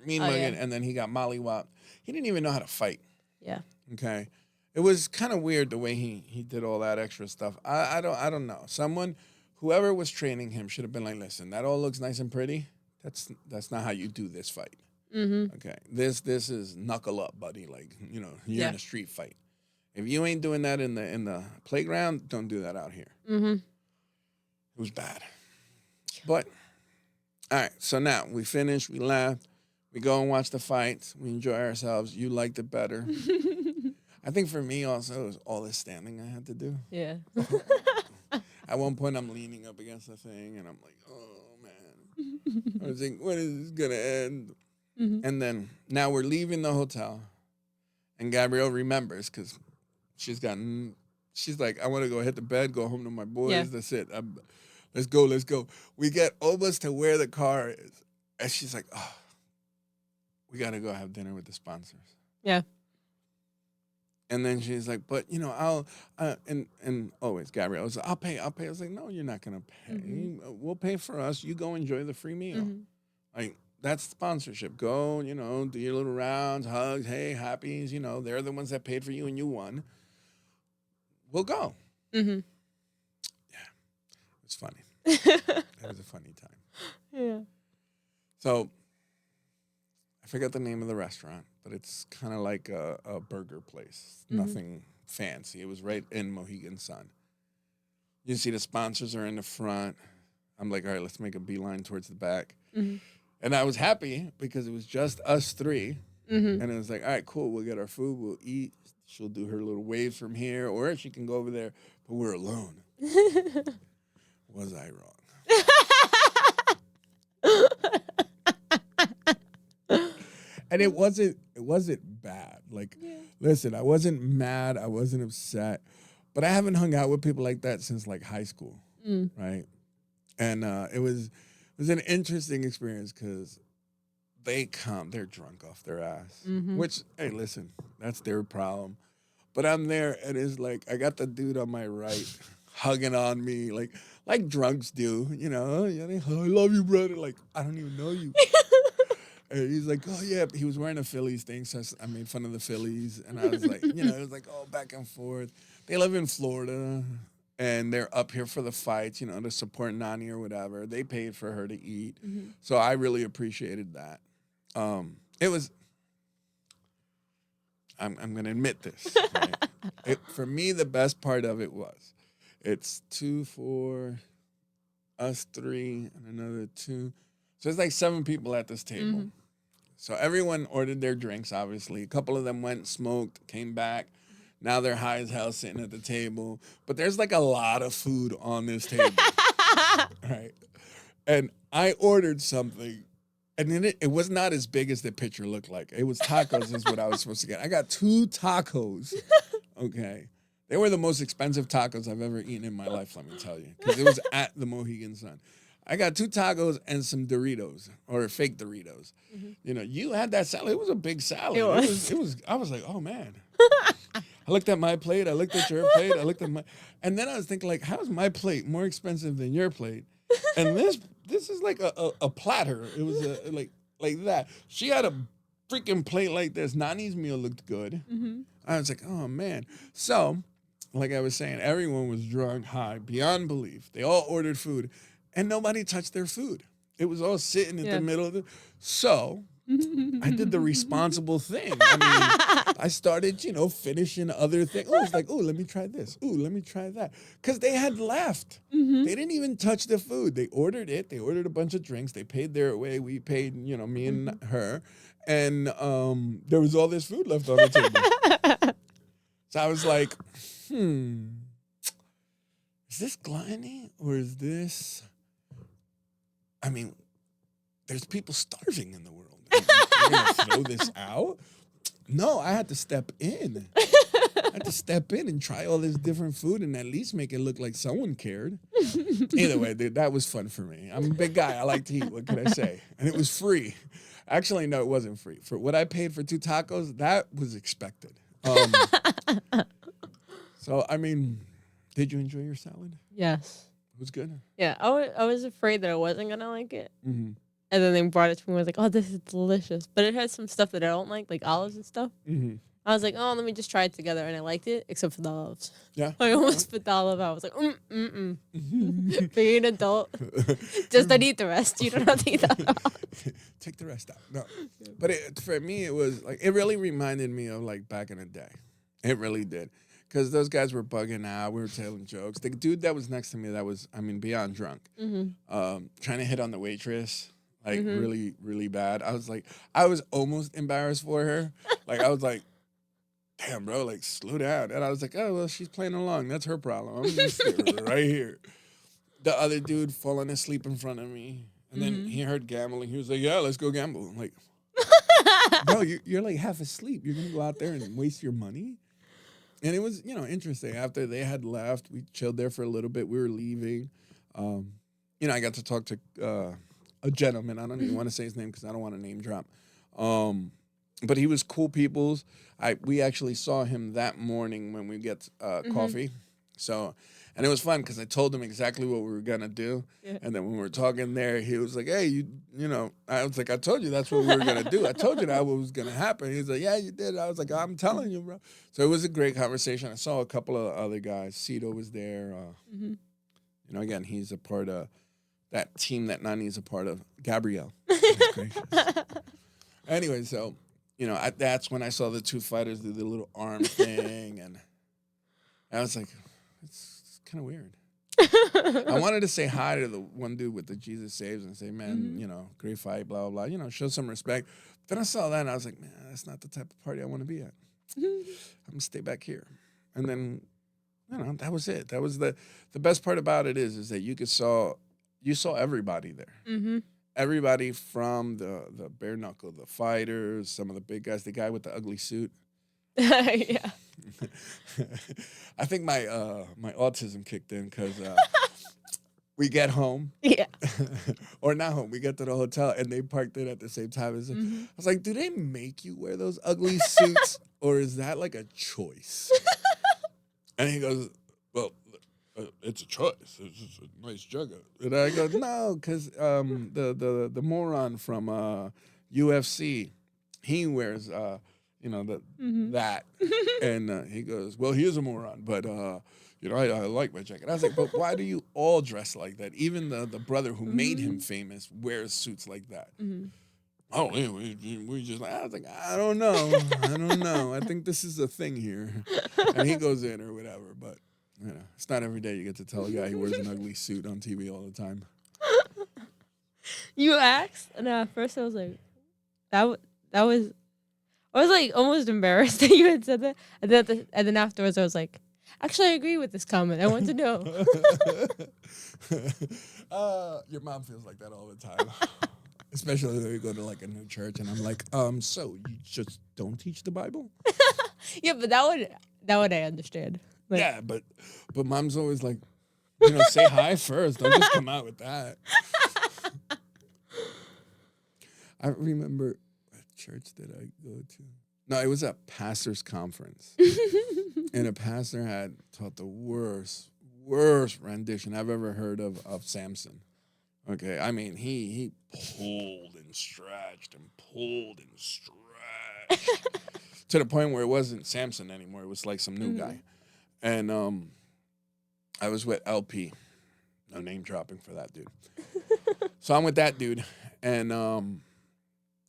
mean mugging and then he got mollywopped. He didn't even know how to fight. Yeah. Okay. It was kind of weird the way he did all that extra stuff. I don't know. Whoever was training him should have been like, listen, that all looks nice and pretty. That's not how you do this fight. Mm-hmm. Okay. This is knuckle up, buddy. Like, you're in a street fight. If you ain't doing that in the playground, don't do that out here. Mm-hmm. It was bad. But, all right, so now we finished, we laughed, we go and watch the fights, we enjoy ourselves. You liked it better. I think for me also, it was all this standing I had to do. Yeah. At one point, I'm leaning up against the thing, and I'm like, oh, man. I was thinking, when is this going to end? Mm-hmm. And then now we're leaving the hotel, and Gabrielle remembers because she's like, I want to go hit the bed, go home to my boys. Yeah. That's it. Let's go. We get almost to where the car is, and she's like, oh, we got to go have dinner with the sponsors. Yeah. And then she's like, but, I'll, and always Gabrielle was like, I'll pay. I was like, no, you're not going to pay. Mm-hmm. We'll pay for us. You go enjoy the free meal. Mm-hmm. Like, that's sponsorship. Go, do your little rounds, hugs, hey, happies, they're the ones that paid for you and you won. We'll go. Mm-hmm. Yeah, it was funny. It was a funny time. Yeah. So, I forget the name of the restaurant, but it's kind of like a burger place. Mm-hmm. Nothing fancy. It was right in Mohegan Sun. You see the sponsors are in the front. I'm like, all right, let's make a beeline towards the back. Mm-hmm. And I was happy because it was just us 3. Mm-hmm. And it was like, all right, cool. We'll get our food. We'll eat. She'll do her little waves from here, or she can go over there. But we're alone. Was I wrong? And it wasn't bad. Like, listen, I wasn't mad. I wasn't upset. But I haven't hung out with people like that since like high school, right? And it was an interesting experience because they're drunk off their ass, which, hey, listen, that's their problem. But I'm there, and it's like, I got the dude on my right hugging on me, like drunks do, I love you, brother. Like, I don't even know you. And he's like, oh, yeah, he was wearing a Phillies thing, so I made fun of the Phillies. And I was like, it was like, oh, back and forth. They live in Florida. And they're up here for the fights, to support Nani or whatever. They paid for her to eat. Mm-hmm. So I really appreciated that. It was, I'm going to admit this. Right? For me, the best part of it was, it's 2 for us 3 and another 2. So it's like 7 people at this table. Mm-hmm. So everyone ordered their drinks, obviously. A couple of them went and smoked, came back. Now they're high as hell sitting at the table. But there's like a lot of food on this table. Right? And I ordered something, and then it was not as big as the picture looked like. It was tacos is what I was supposed to get. I got 2 tacos. Okay. They were the most expensive tacos I've ever eaten in my life, let me tell you. Because it was at the Mohegan Sun. I got 2 tacos and some Doritos, or fake Doritos. Mm-hmm. You had that salad. It was a big salad. It was. I was like, oh, man. I looked at my plate. I looked at your plate. I looked at my, and then I was thinking, like, how's my plate more expensive than your plate? And this is like a platter. It was like that. She had a freaking plate like this. Nani's meal looked good. Mm-hmm. I was like, oh man. So like I was saying, everyone was drunk, high, beyond belief. They all ordered food, and nobody touched their food. It was all sitting in the middle of the. So I did the responsible thing. I mean, I started, finishing other things. Oh, it's like, oh, let me try this. Oh, let me try that. Because they had left. They didn't even touch the food. They ordered it. They ordered a bunch of drinks. They paid their way. We paid, me and her. And there was all this food left on the table. So I was like, is this gluttony or is this... I mean, there's people starving in the world. You're going to throw this out? No, I had to step in. I had to step in and try all this different food and at least make it look like someone cared. Either way, dude, that was fun for me. I'm a big guy. I like to eat. What can I say? And it was free. Actually, no, it wasn't free. For what I paid for 2 tacos, that was expected. So, I mean, did you enjoy your salad? Yes. It was good? Yeah, I was afraid that I wasn't going to like it. Mm-hmm. And then they brought it to me and I was like, oh, this is delicious. But it has some stuff that I don't like olives and stuff. Mm-hmm. I was like, oh, let me just try it together. And I liked it, except for the olives. Yeah. I almost spit the olive out. I was like, being an adult, just don't eat the rest. You don't have to eat that. Take the rest out. No. But for me, it was like, it really reminded me of like back in the day. It really did. Because those guys were bugging out. We were telling jokes. The dude that was next to me, that was, beyond drunk. Trying to hit on the waitress. Like, really, really bad. I was almost embarrassed for her. Like, I was like, damn, bro, like, slow down. And I was like, oh, well, she's playing along. That's her problem. I'm going to stay right here. The other dude falling asleep in front of me. And then he heard gambling. He was like, yeah, let's go gamble. I'm like, bro, you're like half asleep. You're going to go out there and waste your money? And it was, interesting. After they had left, we chilled there for a little bit. We were leaving. I got to talk to a gentleman. I don't even want to say his name because I don't want to name drop. But he was cool peoples. We actually saw him that morning when we get coffee. So, and it was fun because I told him exactly what we were going to do. Yeah. And then when we were talking there, he was like, hey, I was like, I told you that's what we were going to do. I told you that what was going to happen. He was like, yeah, you did. I was like, I'm telling you, bro. So it was a great conversation. I saw a couple of other guys. Cito was there. Again, he's a part of that team that Nani's a part of. Gabrielle. Anyway, so, that's when I saw the 2 fighters do the little arm thing. And I was like, it's kind of weird. I wanted to say hi to the one dude with the Jesus Saves and say, man, great fight, blah, blah, blah. Show some respect. Then I saw that and I was like, man, that's not the type of party I want to be at. I'm going to stay back here. And then, that was it. That was the best part about it is that you saw everybody there. Everybody from the bare knuckle, the fighters, some of the big guys, the guy with the ugly suit. Yeah. I think my autism kicked in because we get home. Yeah. Or not home. We get to the hotel and they parked it at the same time. I was like, do they make you wear those ugly suits or is that like a choice? And he goes, well, it's a choice. It's just a nice jugger. And I go, no, because the moron from UFC, he wears that, and he goes, well, he is a moron, but I like my jacket. I was like, but why do you all dress like that? Even the brother who made him famous wears suits like that. Oh, yeah, we just like, I was like, I don't know. I think this is a thing here, and he goes in or whatever, but. It's not every day you get to tell a guy he wears an ugly suit on TV all the time. You asked, and at first I was like, I was like almost embarrassed that you had said that, and then afterwards I was like, actually I agree with this comment. I want to know. Your mom feels like that all the time, especially when we go to like a new church, and I'm like, so you just don't teach the Bible? Yeah, but that would I understand. Like, yeah, but mom's always like, say hi first. Don't just come out with that. I remember what church did I go to? No, it was a pastor's conference. And a pastor had taught the worst rendition I've ever heard of Samson. Okay, I mean, he pulled and stretched and pulled and stretched to the point where it wasn't Samson anymore. It was like some new guy. And I was with LP. No name dropping for that dude. So I'm with that dude, and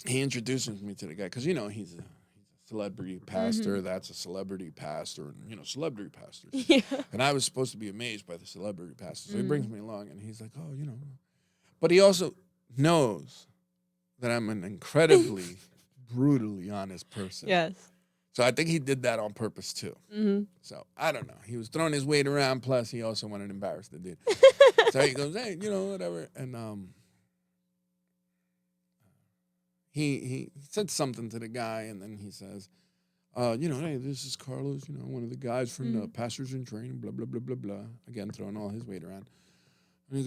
he introduces me to the guy because he's a celebrity pastor. That's a celebrity pastor, and celebrity pastors. Yeah. And I was supposed to be amazed by the celebrity pastor. So he brings me along, and he's like, "Oh, but he also knows that I'm an incredibly brutally honest person. Yes. So I think he did that on purpose too. Mm-hmm. So I don't know. He was throwing his weight around. Plus, he also wanted to embarrass the dude. So he goes, "Hey, whatever." And he said something to the guy, and then he says, "Hey, this is Carlos. One of the guys from the Pastors in Training. Blah blah blah blah blah." Again, throwing all his weight around. And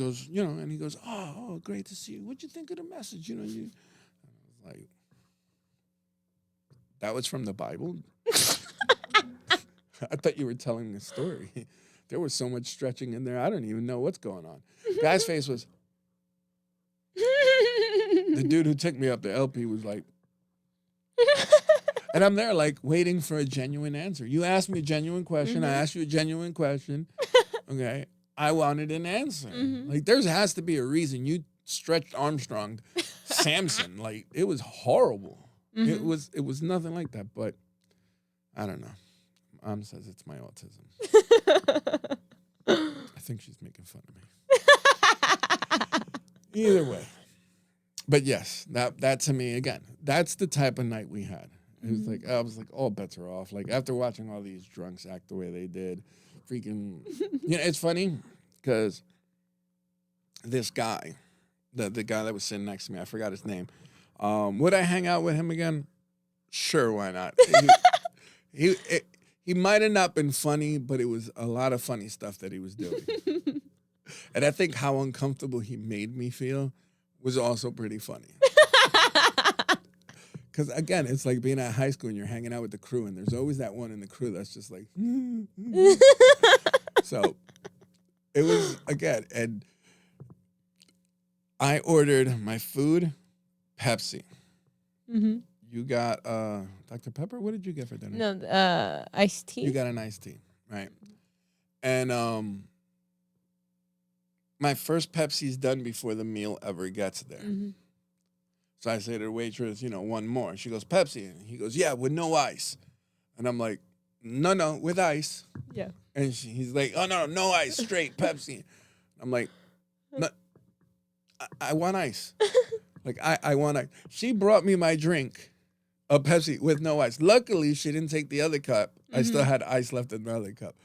he goes, "Oh, great to see you. What'd you think of the message? You." I was like, "That was from the Bible." I thought you were telling a story. There was so much stretching in there. I don't even know what's going on. Guy's face was. The dude who took me up to LP was like, and I'm there like waiting for a genuine answer. You asked me a genuine question. I asked you a genuine question. Okay. I wanted an answer. Like there has to be a reason you stretched Armstrong, Samson. Like it was horrible. It was nothing like that. But I don't know. Mom says it's my autism. I think she's making fun of me. Either way. But yes, that to me, again, that's the type of night we had. It was like, I was like, all bets are off. Like, after watching all these drunks act the way they did, freaking, it's funny because this guy, the guy that was sitting next to me, I forgot his name. Would I hang out with him again? Sure, why not? He might have not been funny, but it was a lot of funny stuff that he was doing. And I think how uncomfortable he made me feel was also pretty funny. Because, again, it's like being at high school and you're hanging out with the crew, and there's always that one in the crew that's just like, So, it was, again, and I ordered my food, Pepsi. Mm-hmm. You got Dr. Pepper? What did you get for dinner? No, iced tea. You got an iced tea, right? And my first Pepsi's done before the meal ever gets there. So I say to the waitress, one more. She goes, Pepsi. And he goes, yeah, with no ice. And I'm like, no, with ice. Yeah. And he's like, oh, no ice, straight Pepsi. I'm like, no, I want ice. Like, I want ice. She brought me my drink, a Pepsi with no ice. Luckily, she didn't take the other cup. I still had ice left in the other cup.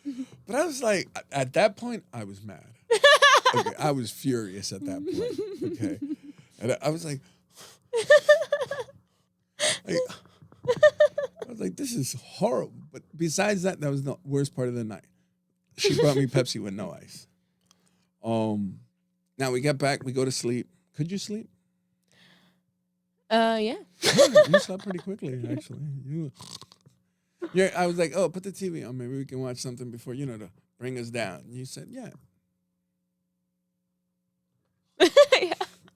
But I was like, at that point, I was mad. Okay, I was furious at that point. Okay. And I was like, I was like, this is horrible. But besides that, that was the worst part of the night. She brought me Pepsi with no ice. Now we get back, we go to sleep. Could you sleep? Yeah. You slept pretty quickly, actually. I was like, oh, put the TV on. Maybe we can watch something before, to bring us down. And you said, yeah. Yeah.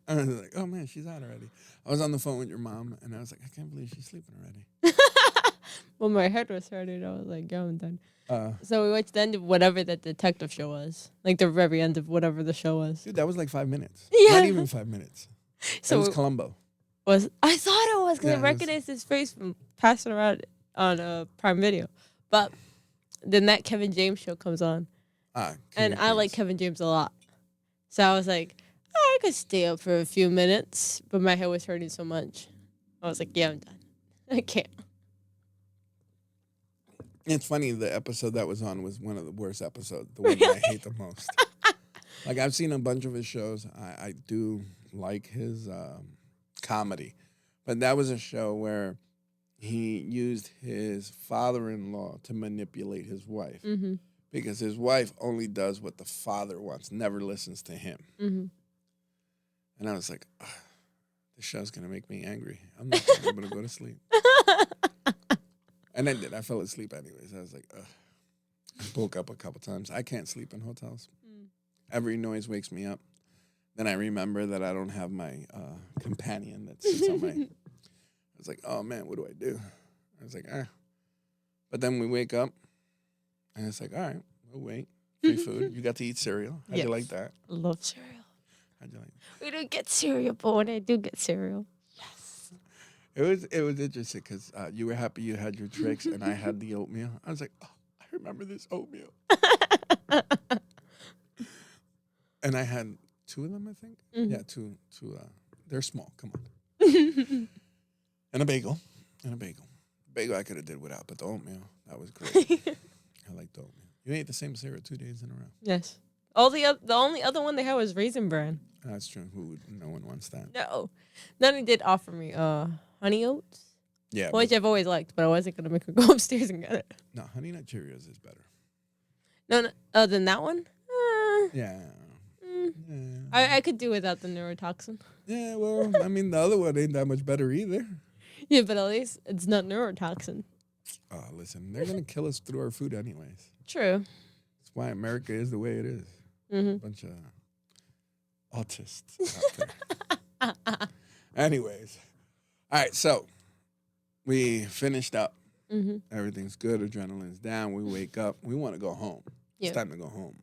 I was like, oh, man, she's out already. I was on the phone with your mom, and I was like, I can't believe she's sleeping already. Well, my head was hurting. I was like, I'm done. So we watched the end of whatever that detective show was. Like the very end of whatever the show was. Dude, that was like 5 minutes. Yeah. Not even 5 minutes. So it was Columbo. I thought it was because Yeah, I recognized his face from passing around on Prime Video. But then that Kevin James show comes on. And I like Kevin James a lot. So I was like, I could stay up for a few minutes. But my head was hurting so much. I was like, yeah, I'm done. I can't. It's funny, the episode that was on was one of the worst episodes. The one that I hate the most. Like, I've seen a bunch of his shows. I do like his comedy. But that was a show where he used his father-in-law to manipulate his wife. Mm-hmm. Because his wife only does what the father wants, never listens to him. Mm-hmm. And I was like, this show's going to make me angry. I'm not going to be able to go to sleep. And I did. I fell asleep anyways. I was like, ugh. I woke up a couple times. I can't sleep in hotels. Every noise wakes me up. Then I remember that I don't have my companion that sits on my... I was like, oh, man, what do I do? I was like, But then we wake up. And it's like, all right, we'll wait. Free food. You got to eat cereal. How'd you like Yes. that? Love cereal. How'd you like that? We don't get cereal, but when I do get cereal, yes. It was interesting because you were happy you had your tricks and I had the oatmeal. I was like, oh, I remember this oatmeal. And I had two of them, I think. Mhm. Yeah, two. They're small. Come on. And a bagel. Bagel I could have did without, but the oatmeal, that was great. I like the oatmeal. You ate the same cereal 2 days in a row. Yes. The only other one they had was Raisin Bran. That's true. No one wants that. No. Then he did offer me honey oats, Yeah. which I've always liked, but I wasn't gonna make her go upstairs and get it. No, Honey Nut Cheerios is better. No, other than that one, Yeah. mm, Yeah. I could do without the neurotoxin. Yeah, well, I mean, the other one ain't that much better either. Yeah, but at least it's not neurotoxin. Oh, listen, they're going to kill us through our food anyways. True. That's why America is the way it is. Mm-hmm. A bunch of autists out there. Anyways. All right, so we finished up. Mm-hmm. Everything's good. Adrenaline's down. We wake up. We want to go home. Yeah. It's time to go home.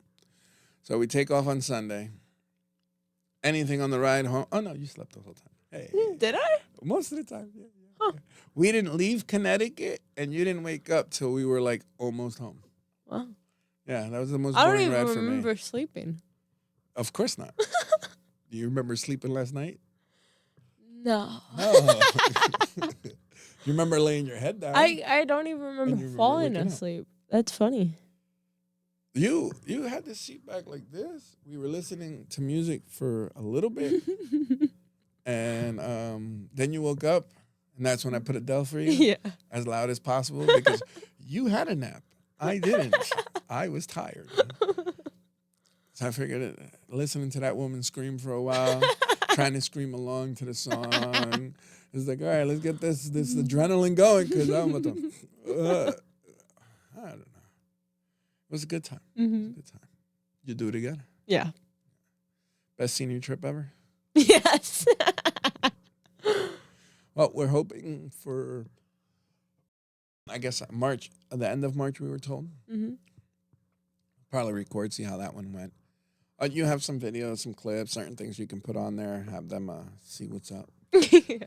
So we take off on Sunday. Anything on the ride home? Oh, no, you slept the whole time. Hey. Did I? Most of the time, yeah. Huh. We didn't leave Connecticut, and you didn't wake up till we were, like, almost home. Wow. Yeah, that was the most I don't boring even ride for me. remember sleeping. Of course not. Do you remember sleeping last night? No. No. You remember laying your head down? I don't even you remember remember falling waking up. asleep. That's funny. You had the seat back like this. We were listening to music for a little bit, and then you woke up, and that's when I put Adele for you Yeah. as loud as possible because you had a nap. I didn't. I was tired. So I figured listening to that woman scream for a while, trying to scream along to the song. It's like, all right, let's get this adrenaline going because I'm about to, I don't know. It was a good time. Mm-hmm. It was a good time. You do it again? Yeah. Best senior trip ever? Yes. Well, we're hoping for, I guess, March, the end of March, we were told. Mm-hmm. Probably record, see how that one went. You have some videos, some clips, certain things you can put on there, have them see what's up. Yeah.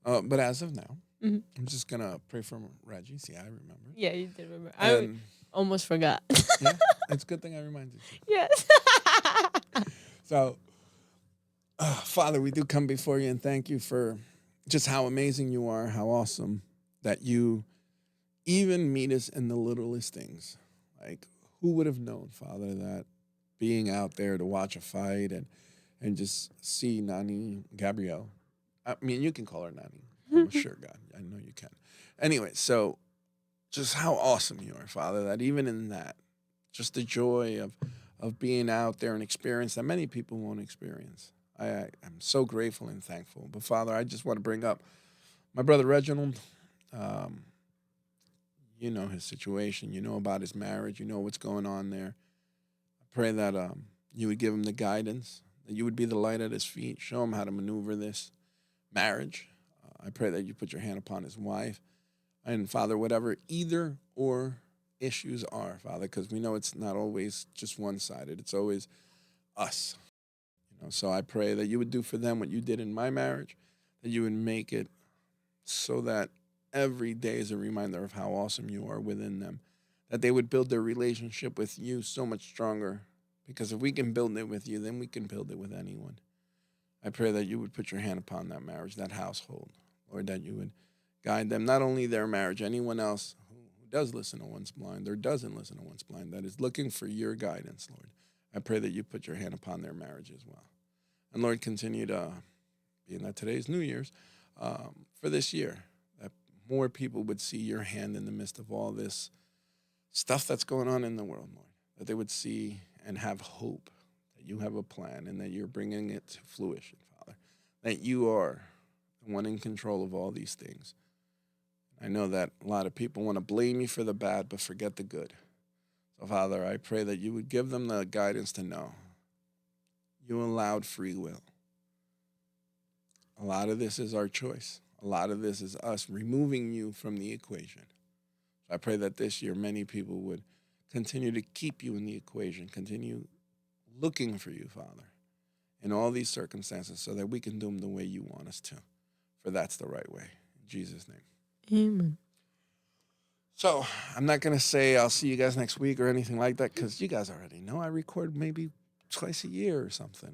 But as of now, Mhm. I'm just going to pray for Reggie. See, I remember. Yeah, you did remember. I And, almost forgot. yeah, it's a good thing I reminded you. Yes. So, Father, we do come before you and thank you for just how amazing you are, how awesome that you even meet us in the littlest things. Like, who would have known, Father, that being out there to watch a fight and just see Nani Gabrielle. I mean, you can call her Nani. I'm sure, God. I know you can. Anyway, so just how awesome you are, Father, that even in that, just the joy of being out there and experience that many people won't experience. I'm so grateful and thankful. But, Father, I just want to bring up my brother Reginald. You know his situation. You know about his marriage. You know what's going on there. I pray that you would give him the guidance, that you would be the light at his feet, show him how to maneuver this marriage. I pray that you put your hand upon his wife. And, Father, whatever either or issues are, Father, because we know it's not always just one-sided. It's always us. So I pray that you would do for them what you did in my marriage, that you would make it so that every day is a reminder of how awesome you are within them, that they would build their relationship with you so much stronger, because if we can build it with you, then we can build it with anyone. I pray that you would put your hand upon that marriage, that household, Lord, that you would guide them, not only their marriage, anyone else who does listen to Once Blind or doesn't listen to Once Blind, that is looking for your guidance, Lord. I pray that you put your hand upon their marriage as well. And Lord, continue to, being that today's New Year's, for this year, that more people would see your hand in the midst of all this stuff that's going on in the world, Lord. That they would see and have hope that you have a plan and that you're bringing it to fruition, Father. That you are the one in control of all these things. I know that a lot of people want to blame you for the bad but forget the good. So, Father, I pray that you would give them the guidance to know you allowed free will. A lot of this is our choice. A lot of this is us removing you from the equation. So I pray that this year many people would continue to keep you in the equation, continue looking for you, Father, in all these circumstances so that we can do them the way you want us to. For that's the right way. In Jesus' name. Amen. So I'm not going to say I'll see you guys next week or anything like that because you guys already know I record maybe twice a year or something.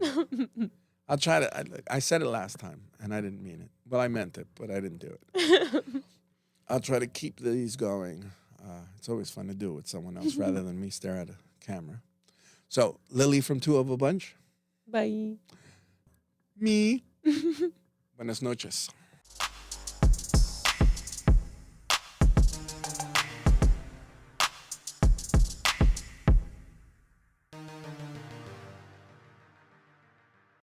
I'll try to. I said it last time and I didn't mean it. Well, I meant it, but I didn't do it. I'll try to keep these going. It's always fun to do it with someone else rather than me stare at a camera. So Lily from Two of a Bunch. Bye. Me. Buenas noches.